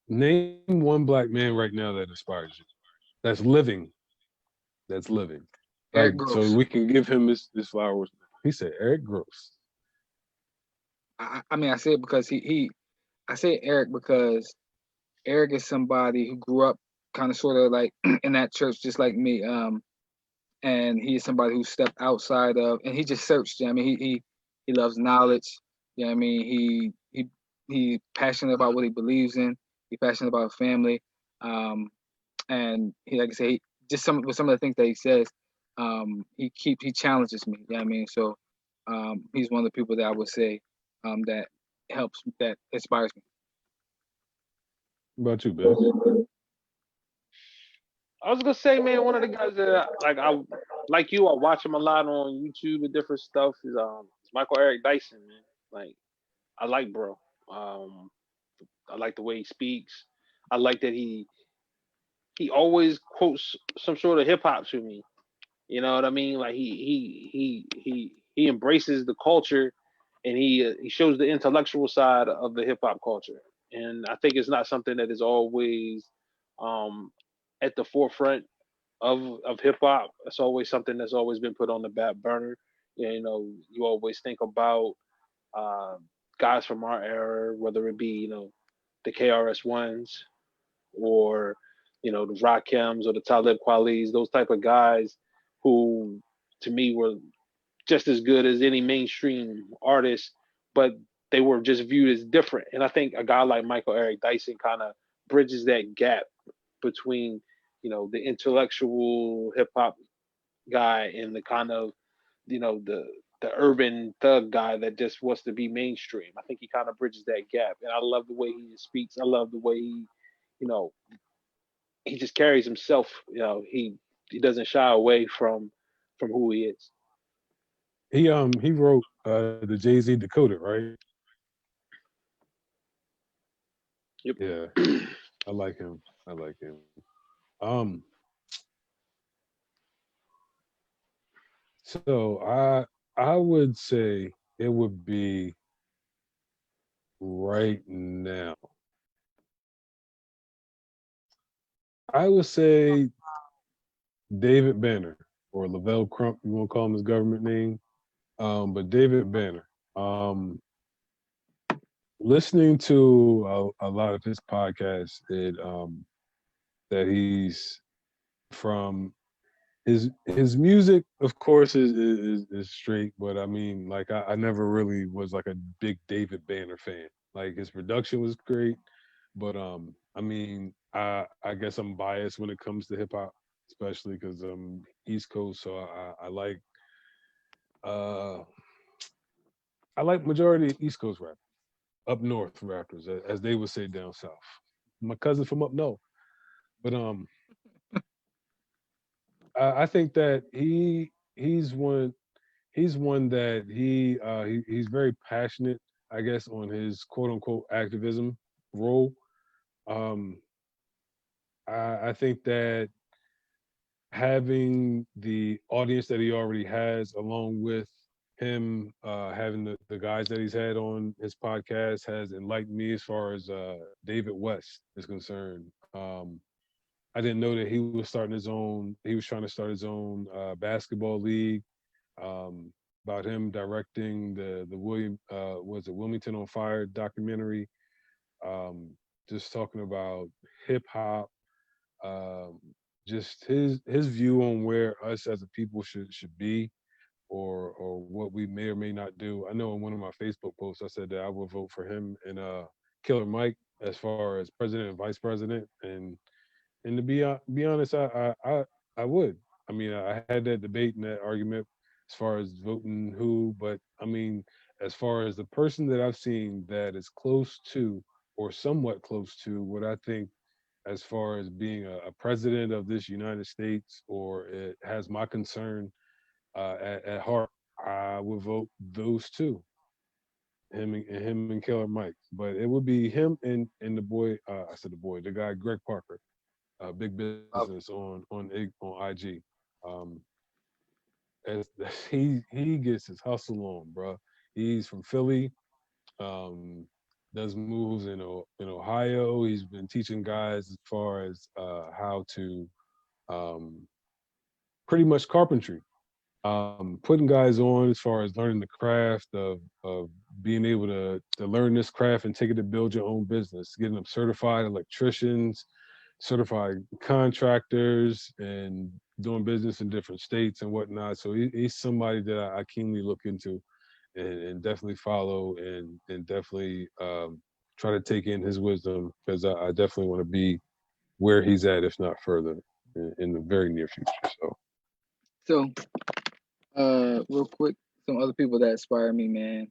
name one black man right now that inspires you? That's living. That's living. Like Eric so Gross. we can give him his flowers. He said Eric Gross. I mean, I say it because I say Eric because Eric is somebody who grew up kind of sort of like in that church, just like me. And he is somebody who stepped outside of, and he just searched. I mean, he loves knowledge. Yeah, I mean, he passionate about what he believes in. He passionate about family, and he, like I say, just some of the things that he says, he challenges me. Yeah, I mean, so he's one of the people that I would say. that that inspires me. What about you, Biz? I was gonna say, man, one of the guys that I like you. I watch him a lot on YouTube and different stuff. Is Michael Eric Dyson, man. Like I like bro. Um, I like the way he speaks. I like that he always quotes some sort of hip hop to me. You know what I mean? Like he embraces the culture, and he shows the intellectual side of the hip hop culture. And I think it's not something that is always um, at the forefront of hip hop. It's always something that's always been put on the back burner. You know, you always think about uh, guys from our era, whether it be the KRS ones or the Rakims or the Talib Kweli's, those type of guys who to me were just as good as any mainstream artist, but they were just viewed as different. And I think a guy like Michael Eric Dyson kind of bridges that gap between the intellectual hip hop guy and the kind of the urban thug guy that just wants to be mainstream. I think he kind of bridges that gap, and I love the way he speaks. I love the way you know, he just carries himself. He doesn't shy away from who he is. He wrote the Jay-Z Dakota, right? Yep. Yeah, I like him. I like him. Um, so I would say it would be right now. I would say David Banner or Lavelle Crump. You want to call him his government name? But David Banner. Listening to a lot of his podcasts, that he's from his music, of course, is straight. But I mean, like I never really was like a big David Banner fan. Like his production was great, but I mean, I guess I'm biased when it comes to hip hop, especially because I'm East Coast, so uh I like majority of East Coast rap, up north rappers, as they would say down south. My cousin from up north, but I think that he's one that he's very passionate, I guess, on his quote unquote activism role. Um, I think that having the audience that he already has, along with him having the guys that he's had on his podcast, has enlightened me as far as David West is concerned. I didn't know that he was starting his own. He was trying to start his own basketball league. Um, about him directing the William was it Wilmington on Fire documentary. Um, just talking about hip hop, um, just his view on where us as a people should be, or what we may or may not do. I know in one of my Facebook posts I said that I would vote for him and Killer Mike as far as president and vice president, and to be honest, I would. I mean, I had that debate and that argument as far as voting who, but I mean, as far as the person that I've seen that is close to or somewhat close to what I think as far as being a president of this United States, or it has my concern at heart, I would vote those two, him and Killer Mike. But it would be him and the boy. I said the boy, the guy Greg Parker, big business on IG. Um, as he gets his hustle on, bro. He's from Philly. Um, does moves in Ohio. He's been teaching guys as far as how to um, pretty much carpentry. Putting guys on as far as learning the craft of being able to learn this craft and take it to build your own business, getting them certified electricians, certified contractors, and doing business in different states and whatnot. So he's somebody that I keenly look into and definitely follow and definitely try to take in his wisdom because I definitely want to be where he's at, if not further, in the very near future. So So, real quick, some other people that inspire me, man.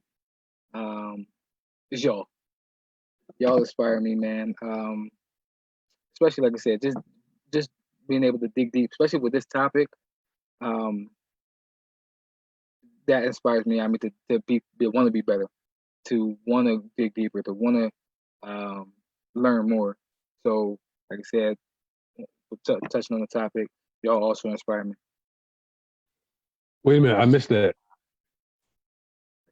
Um, is y'all. Y'all inspire me, man. Especially like I said, just being able to dig deep, especially with this topic. Um, that inspires me. I mean, to be want to be better, to want to dig deeper, to want to learn more. So, like I said, touching on the topic, y'all also inspire me. Wait a minute, I missed that.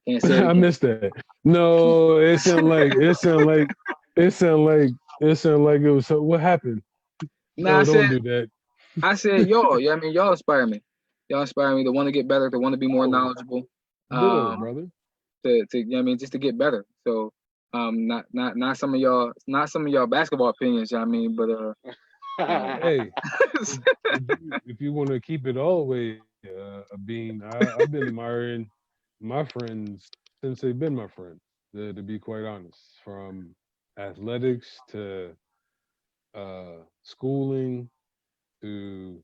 I can't say it I again. missed that. No, it sounded like it was. So, what happened? Nah, No, don't do that. I said y'all. Yeah, I mean, y'all inspire me. Y'all inspire me to want to get better, to want to be more Oh, knowledgeable. ditto, Um, brother. you know what I mean, just to get better. So, not some of y'all, not some of y'all basketball opinions. You know what I mean, but um, Hey, if you want to keep it all the way, Bean, I've been admiring my friends since they've been my friends. To be quite honest, from athletics to schooling to,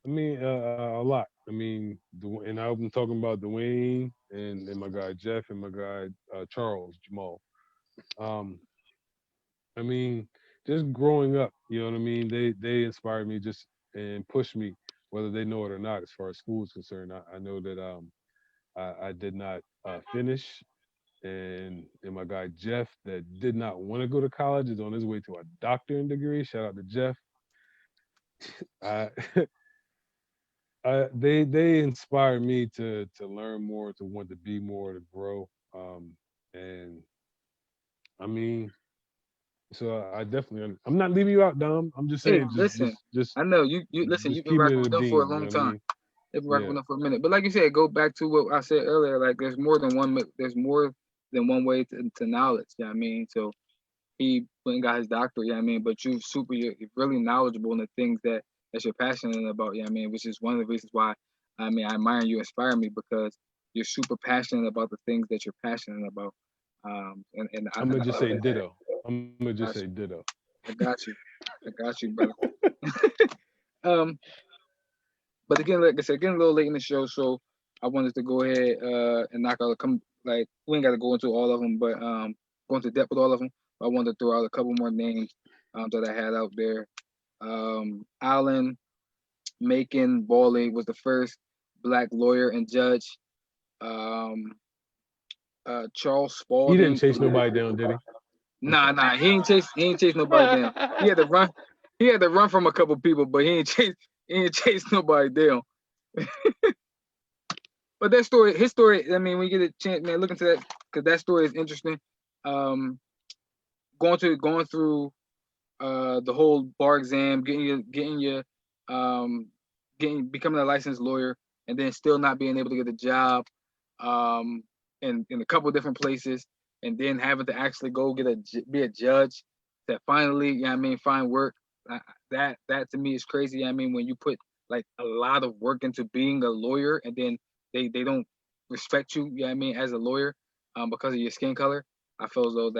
I mean, a lot. I mean, and I'm talking about Dwayne and my guy Jeff and my guy Charles Jamal. Um, I mean, just growing up, you know what I mean. They inspired me just and pushed me, whether they know it or not. As far as school is concerned, I know that I did not finish, and my guy Jeff that did not want to go to college is on his way to a doctorate degree. Shout out to Jeff. I, they inspired me to learn more, to want to be more, to grow. And I mean, so I definitely, I'm not leaving you out, Dom. I'm just hey, saying, listen, just, I know you listen. just You've been keeping rocking it a with them for a beam. You know long what I time. mean? They've been rocking Yeah. with them for a minute. But like you said, go back to what I said earlier. Like there's more than one. There's more than one way to knowledge. You know what I mean? So he went and got his doctorate. You know what I mean? But you're really knowledgeable in the things that you're passionate about. You know what I mean? Which is one of the reasons why I mean I admire you, inspire me because you're super passionate about the things that you're passionate about. I'm And gonna I just love say that. ditto. I'm gonna I just say got you. ditto. I got you. I got you, brother. Um, but again, like I said, getting a little late in the show, so I wanted to go ahead and knock out a come like we ain't got to go into all of them, but go into depth with all of them. But I wanted to throw out a couple more names that I had out there. Alan Macon Bawley was the first black lawyer and judge. Um, Charles He didn't Spalding. chase nobody down, did he? I'm Nah, sorry. nah, he ain't chase nobody down. He had to run. He had to run from a couple people, but he ain't chase nobody down. But that story, his story, I mean, when you get a chance, man, look into that because that story is interesting. Um, going through the whole bar exam, um, becoming a licensed lawyer, and then still not being able to get a job, um, in a couple of different places, and then having to actually go be a judge that finally, you know what I mean, find work. That to me is crazy. You know what I mean, when you put like a lot of work into being a lawyer, and then they don't respect you. You know what I mean, as a lawyer, because of your skin color. I feel as though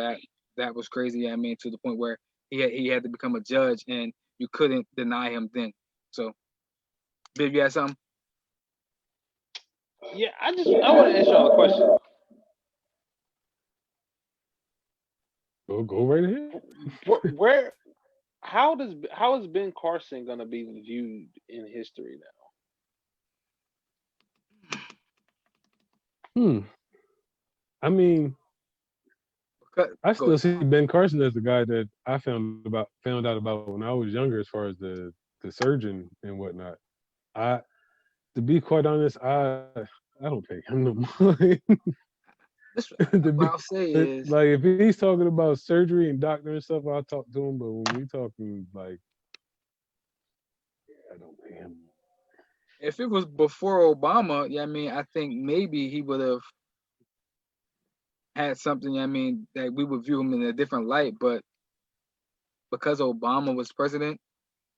that was crazy. You know what I mean, to the point where he had to become a judge, and you couldn't deny him then. So, Bib, you had something? Yeah, I want to ask y'all a question. Go right ahead. Where how is Ben Carson gonna be viewed in history now? Hmm. I mean, I Go still ahead. see Ben Carson as the guy that I found out about when I was younger, as far as the surgeon and whatnot. I, to be quite honest, I don't pay him no money. This to what be I'll say is, like, if he's talking about surgery and doctor and stuff, I'll talk to him. But when we talking like, I don't pay him. if it was before Obama, yeah, I mean, I think maybe he would have had something. I mean, that we would view him in a different light. But because Obama was president,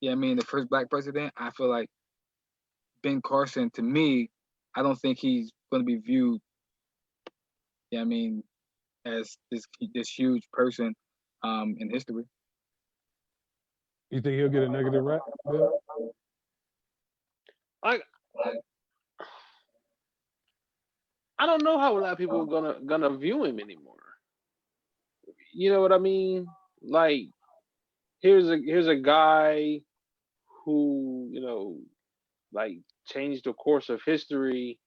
yeah, I mean, the first black president, I feel like Ben Carson, to me, I don't think he's going to be viewed. Yeah, I mean, as this huge person, in history. You think he'll get a negative rap, Bill? I I don't know how a lot of people are gonna view him anymore. You know what I mean? Like here's a guy who like changed the course of history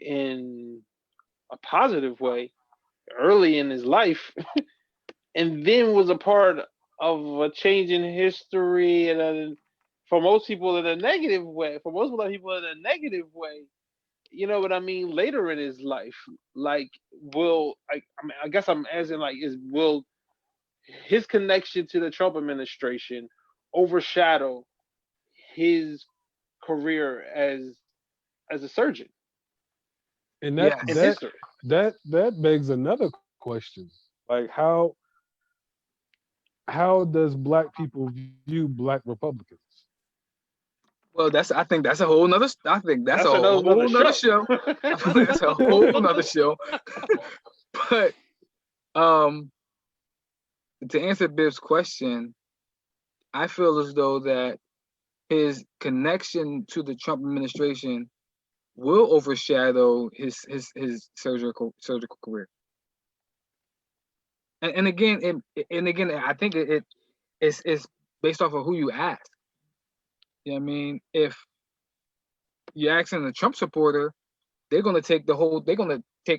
in a positive way early in his life, and then was a part of a change in history for most people in a negative way. For most people in a negative way, you know what I mean? Later in his life, like I guess I'm asking like is will his connection to the Trump administration overshadow his career as a surgeon And in Yes. history? that begs another question. Like how does black people view black Republicans? Well, I think that's a whole nother. I think that's a That's another whole nother show. show. I feel like that's a whole nother show. But um, to answer Bib's question, I feel as though that his connection to the Trump administration will overshadow his surgical career. And again, I think it's based off of who you ask. You know what I mean? If you're asking a Trump supporter, they're gonna take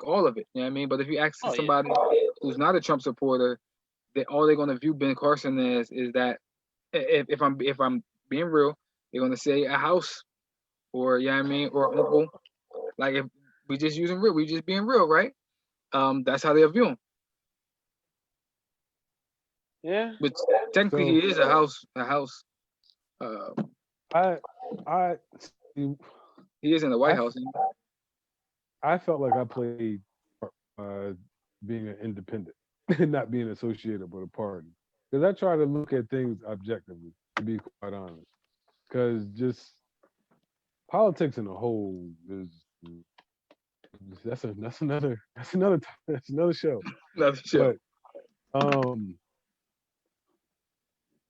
all of it. You know what I mean? But if you ask Oh yeah. somebody who's not a Trump supporter, all they're gonna view Ben Carson as is that if I'm being real, they're gonna say a house or you know what I mean, or uncle. Like if we just being real, right? That's how they view him. Yeah. But technically, he So is a house. Uh, I I see, he is in the White I House. I felt like I played uh, being an independent and not being associated with a party. Because I try to look at things objectively, to be quite honest. Because just politics in a whole is that's another show. Another show. But um,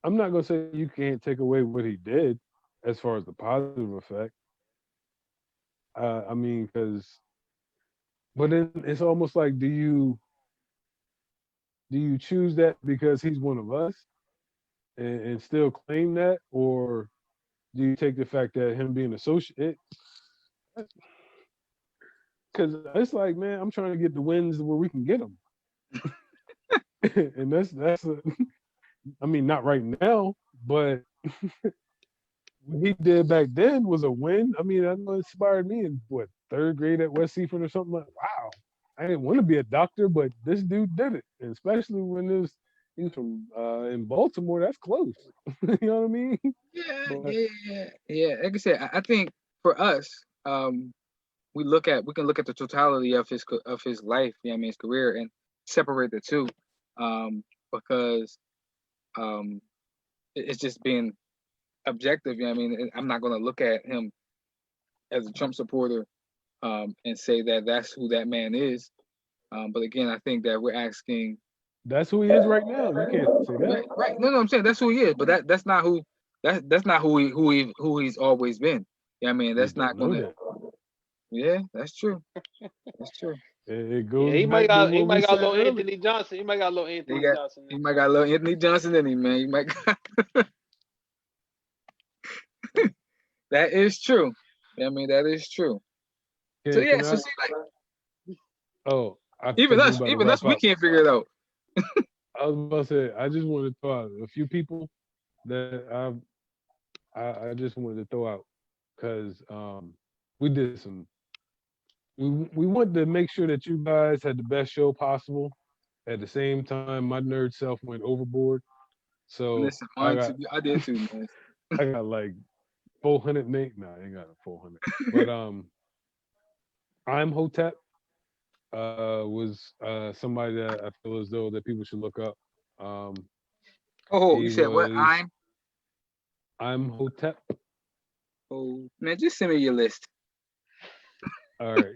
I'm not gonna say you can't take away what he did as far as the positive effect. I mean, but then it's almost like do you choose that because he's one of us and still claim that, or do you take the fact that him being associated? Because it's like, man, I'm trying to get the wins where we can get them, and I mean, not right now, but what he did back then was a win. I mean, I know it inspired me in what third grade at West Seaford or something like. Wow, I didn't want to be a doctor, but this dude did it, and especially when he was from in Baltimore. That's close. You know what I mean? Yeah, But yeah. Like I said, I think for us, we can look at the totality of his life. You know what I mean, his career, and separate the two, because um, it's just being objective. You know what I mean, I'm not going to look at him as a Trump supporter and say that that's who that man is. But again, I think that we're asking. that's who he is right now. You can't say that. Right. No, I'm saying that's who he is, but that's not who he's always been. Yeah, I mean, We that's don't not know gonna. that. Yeah, that's true. That's true. It Yeah, goes back to he what we might got a said little earlier. Anthony Johnson. He might got a little He Anthony got Johnson in he him. might got a little Anthony Johnson in him, man. He might. That is true. I mean, that is true. So Can, yeah, can so I? see, like Oh, I thought you were about to even wrap us, we up. can't figure it out. I was about to say I just wanted to throw out a few people that I just wanted to throw out because we did some we wanted to make sure that you guys had the best show possible. At the same time, my nerd self went overboard, so Listen, I mine got too. I did too, man. I got like 400 name. No, I ain't got a 400. But I'm Hotep was somebody that I feel as though that people should look up. Um, Oh, you he said what? was I'm Hotep. Oh man, just send me your list. All right,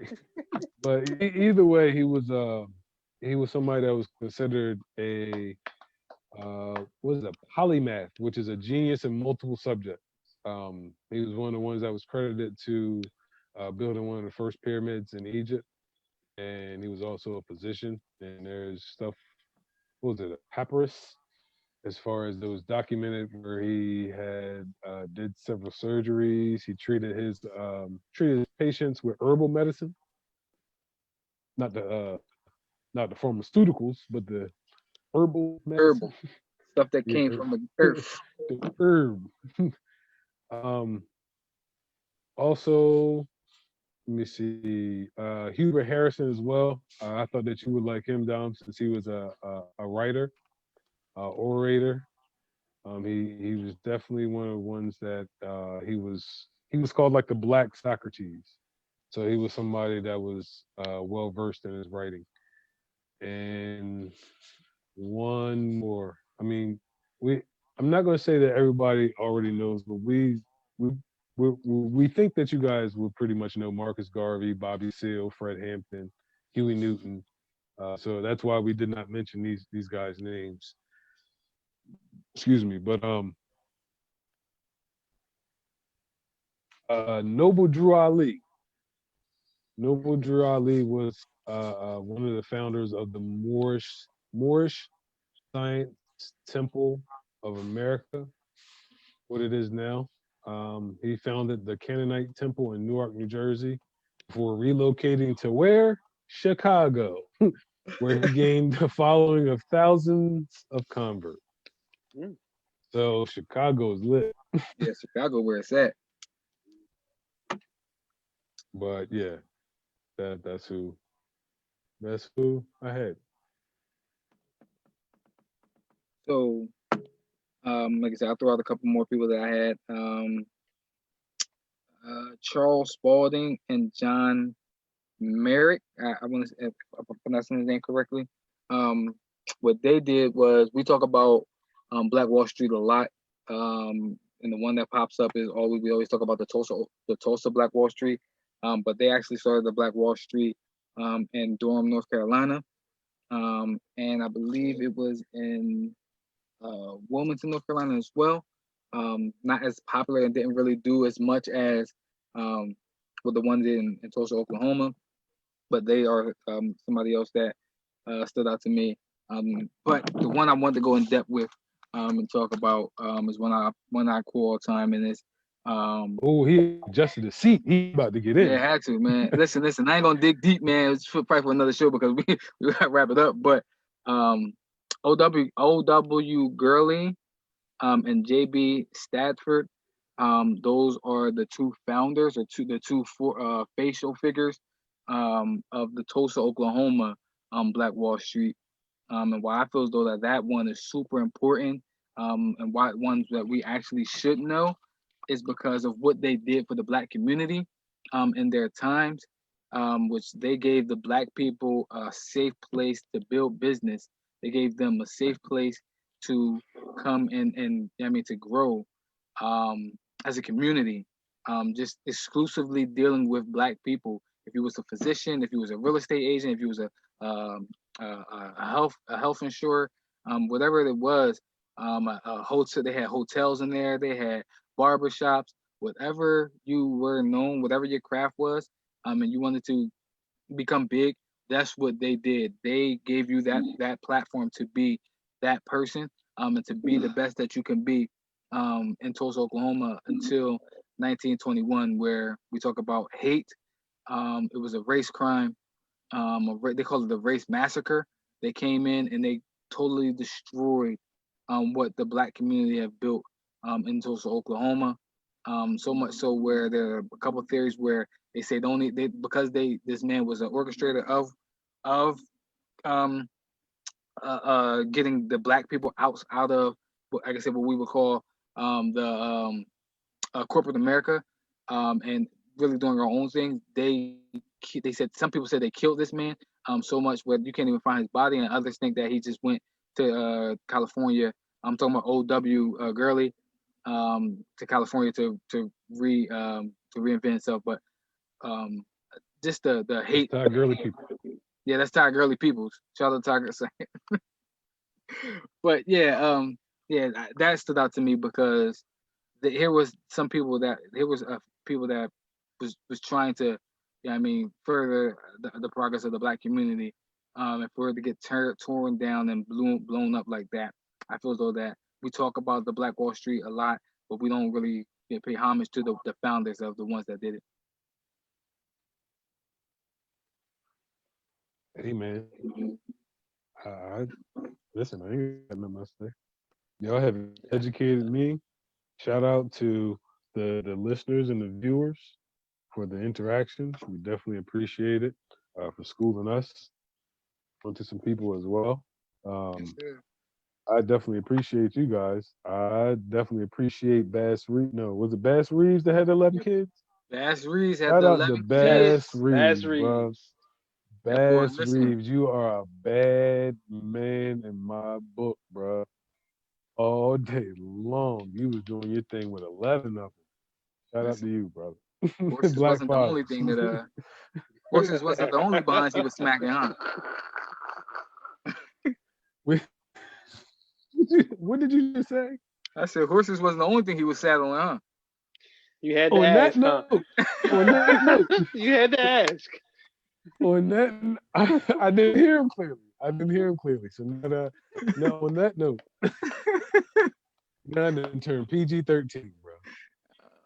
but either way, he was somebody that was considered a what is a polymath, which is a genius in multiple subjects. He was one of the ones that was credited to building one of the first pyramids in Egypt. and he was also a physician. And there's stuff, what was it, a papyrus, as far as those documented where he had did several surgeries. He treated his patients with herbal medicine, not the pharmaceuticals, but the herbal medicine. Herbal stuff that Yeah, came from the earth. the herb. um, Also, let me see, Hubert Harrison as well. I thought that you would like him, Dom, since he was a writer, orator. He was definitely one of the ones that he was called like the Black Socrates. So he was somebody that was well versed in his writing. And one more. I mean, we. I'm not going to say that everybody already knows, but we we think that you guys will pretty much know Marcus Garvey, Bobby Seale, Fred Hampton, Huey Newton. So that's why we did not mention these guys' names. Excuse me, but Noble Drew Ali. Noble Drew Ali was one of the founders of the Moorish Science Temple of America, what it is now. He founded the Canaanite Temple in Newark, New Jersey, before relocating to where? Chicago, where he gained a following of thousands of converts. Mm. So Chicago is lit. Yeah, Chicago, where it's at. But yeah, that's who I had. So, like I said, I'll throw out a couple more people that I had. Charles Spalding and John Merrick. I want to, if I'm pronouncing his name correctly. Um, what they did was we talk about Black Wall Street a lot. And the one that pops up is always we always talk about the Tulsa Black Wall Street. But they actually started the Black Wall Street in Durham, North Carolina. And I believe it was in Wilmington, North Carolina as well. Not as popular and didn't really do as much as um, with the ones in Tulsa, Oklahoma, but they are somebody else that stood out to me. But the one I want to go in depth with and talk about is one I call all time, and it's Oh, he adjusted the seat. He about to get yeah, in. had to, man. Listen. I ain't gonna dig deep, man. It's probably for another show because we gotta wrap it up. But um, O.W. Gurley and J.B. Stadford. Those are the two founders or the two facial figures of the Tulsa, Oklahoma Black Wall Street. And why I feel as though that one is super important and why ones that we actually should know is because of what they did for the Black community in their times, which they gave the Black people a safe place to build business. They gave them a safe place to come and I mean to grow um, as a community, just exclusively dealing with Black people. If you was a physician, if you was a real estate agent, if you was um, a health insurer, whatever it was, a hotel. They had hotels in there. They had barber shops. Whatever you were known, whatever your craft was, and you wanted to become big, that's what they did. They gave you that platform to be that person, and to be the best that you can be, in Tulsa, Oklahoma until 1921, where we talk about hate. It was a race crime. They call it the race massacre. They came in and they totally destroyed what the Black community have built in Tulsa, Oklahoma. So much so where there are a couple of theories where they say the only they because this man was an orchestrator of um, getting the Black people out of like I said what we would call the corporate America, and really doing our own thing. They said some people said they killed this man so much where you can't even find his body, and others think that he just went to California. I'm talking about O.W. Gurley to California to reinvent himself, but um, just the That's hate. Todd Gurley people. Yeah, that's Ty Gurley Peoples. Shout out to Ty. But yeah, yeah, that stood out to me because here was some people that here was people that was trying to yeah, I mean, further the progress of the black community, and for it to get torn down and blown up like that, I feel as though that we talk about the Black Wall Street a lot, but we don't really pay homage to the founders of the ones that did it. Hey man, I listen. I ain't got nothing else to say. Y'all have educated me. Shout out to the listeners and the viewers for the interactions. We definitely appreciate it for schooling us, to some people as well. Yes, Um, sir. I definitely appreciate you guys. I definitely appreciate Bass Reeves. No, was it Bass Reeves that had 11 kids? Bass Reeves had Shout the out to 11 Yes, Bass kids. Bass Reeves, bro. Reeves. That boy, Bass listen, Reeves, you are a bad man in my book, bro. All day long, you was doing your thing with 11 of them. Shout out to listen. you, brother. Horses Black wasn't the only fathers. thing that horses wasn't the only bonds he was smacking, huh? We- what did you just say? I said horses wasn't the only thing he was saddling, huh? You had to On that ask, huh? note, on that note, You had to ask. on that, I didn't hear him clearly. I didn't hear him clearly. So now on that note, now I turned PG-13, bro.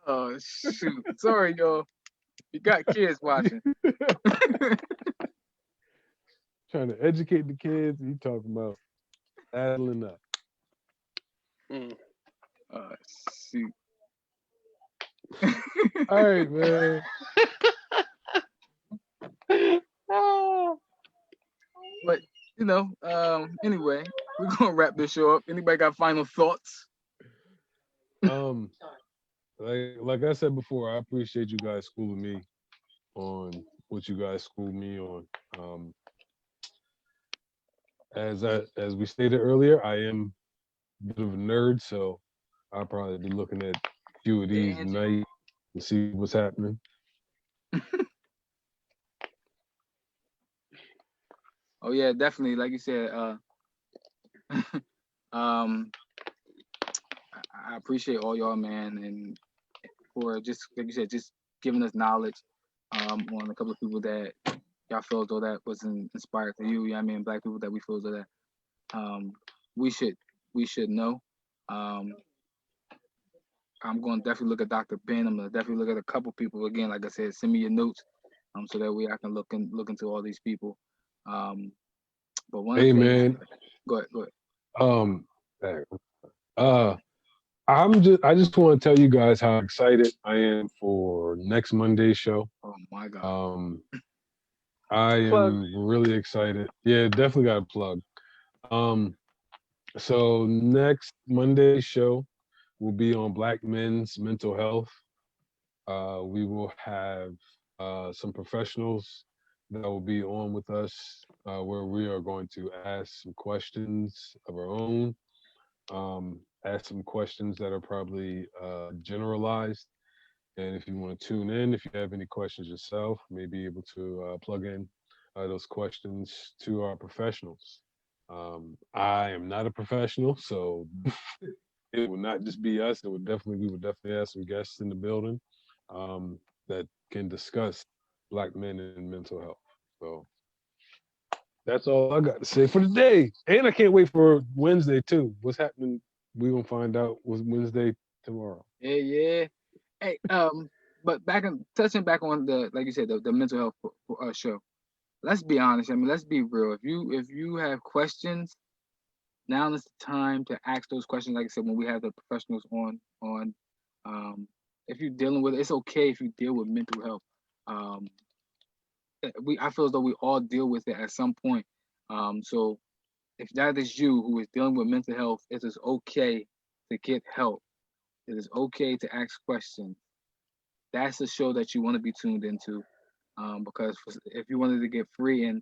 Oh shoot! Sorry, y'all. You got kids watching. Trying to educate the kids. You talking about saddling up. Mm. Oh shoot! All right, man. Ah. But anyway, we're gonna wrap this show up. Anybody got final thoughts? Um, like I said before, I appreciate you guys schooling me on what you guys schooled me on. Um, as we stated earlier, I am a bit of a nerd, so I'll probably be looking at a few of these Tangent. tonight to see what's happening. Oh yeah, definitely. Like you said, um, I appreciate all y'all, man, and for just like you said, just giving us knowledge on a couple of people that y'all feel as though that was inspired to you. Yeah, I mean, black people that we feel as though that um, we should we should know. Um, I'm going to definitely look at Dr. Ben. I'm going to definitely look at a couple people again. Like I said, send me your notes, so that way I can look into all these people. Um, but one of Hey, the things, man. go ahead, go ahead. Um, uh, I just want to tell you guys how excited I am for next Monday's show. Oh my God. I Plug. am really excited. Yeah, definitely got a plug. Um, so next Monday's show will be on Black men's mental health. We will have some professionals that will be on with us, where we are going to ask some questions of our own, ask some questions that are probably generalized. And if you want to tune in, if you have any questions yourself, may be able to plug in those questions to our professionals. I am not a professional, so it will not just be us. We would definitely have some guests in the building that can discuss Black men and mental health. So that's all I got to say for today. And I can't wait for Wednesday too. What's happening? We're gonna find out what's Wednesday tomorrow. Yeah, yeah. Hey, but touching back on the like you said the mental health show. Let's be honest. I mean, let's be real. If you have questions, now is the time to ask those questions. Like I said, when we have the professionals on, if you're dealing with it, it's okay if you deal with mental health. Um, I feel as though we all deal with it at some point. So if that is you who is dealing with mental health, it is okay to get help. It is okay to ask questions. That's the show that you want to be tuned into, because if you wanted to get free and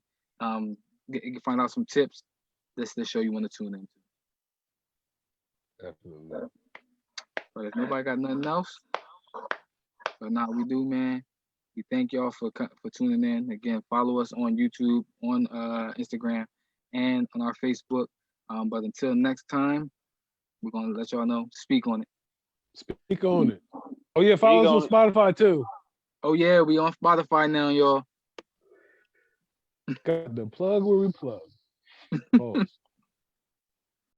find out some tips, this is the show you want to tune into. Definitely. But if nobody got nothing else, but now we do, man. We thank y'all for tuning in. Again, follow us on YouTube, on Instagram, and on our Facebook. But until next time, we're gonna let y'all know. Speak on it. Speak on it. Oh yeah, Speak follow us on on it. Spotify too. Oh yeah, we on Spotify now, y'all. Got the plug where we plug. Pause.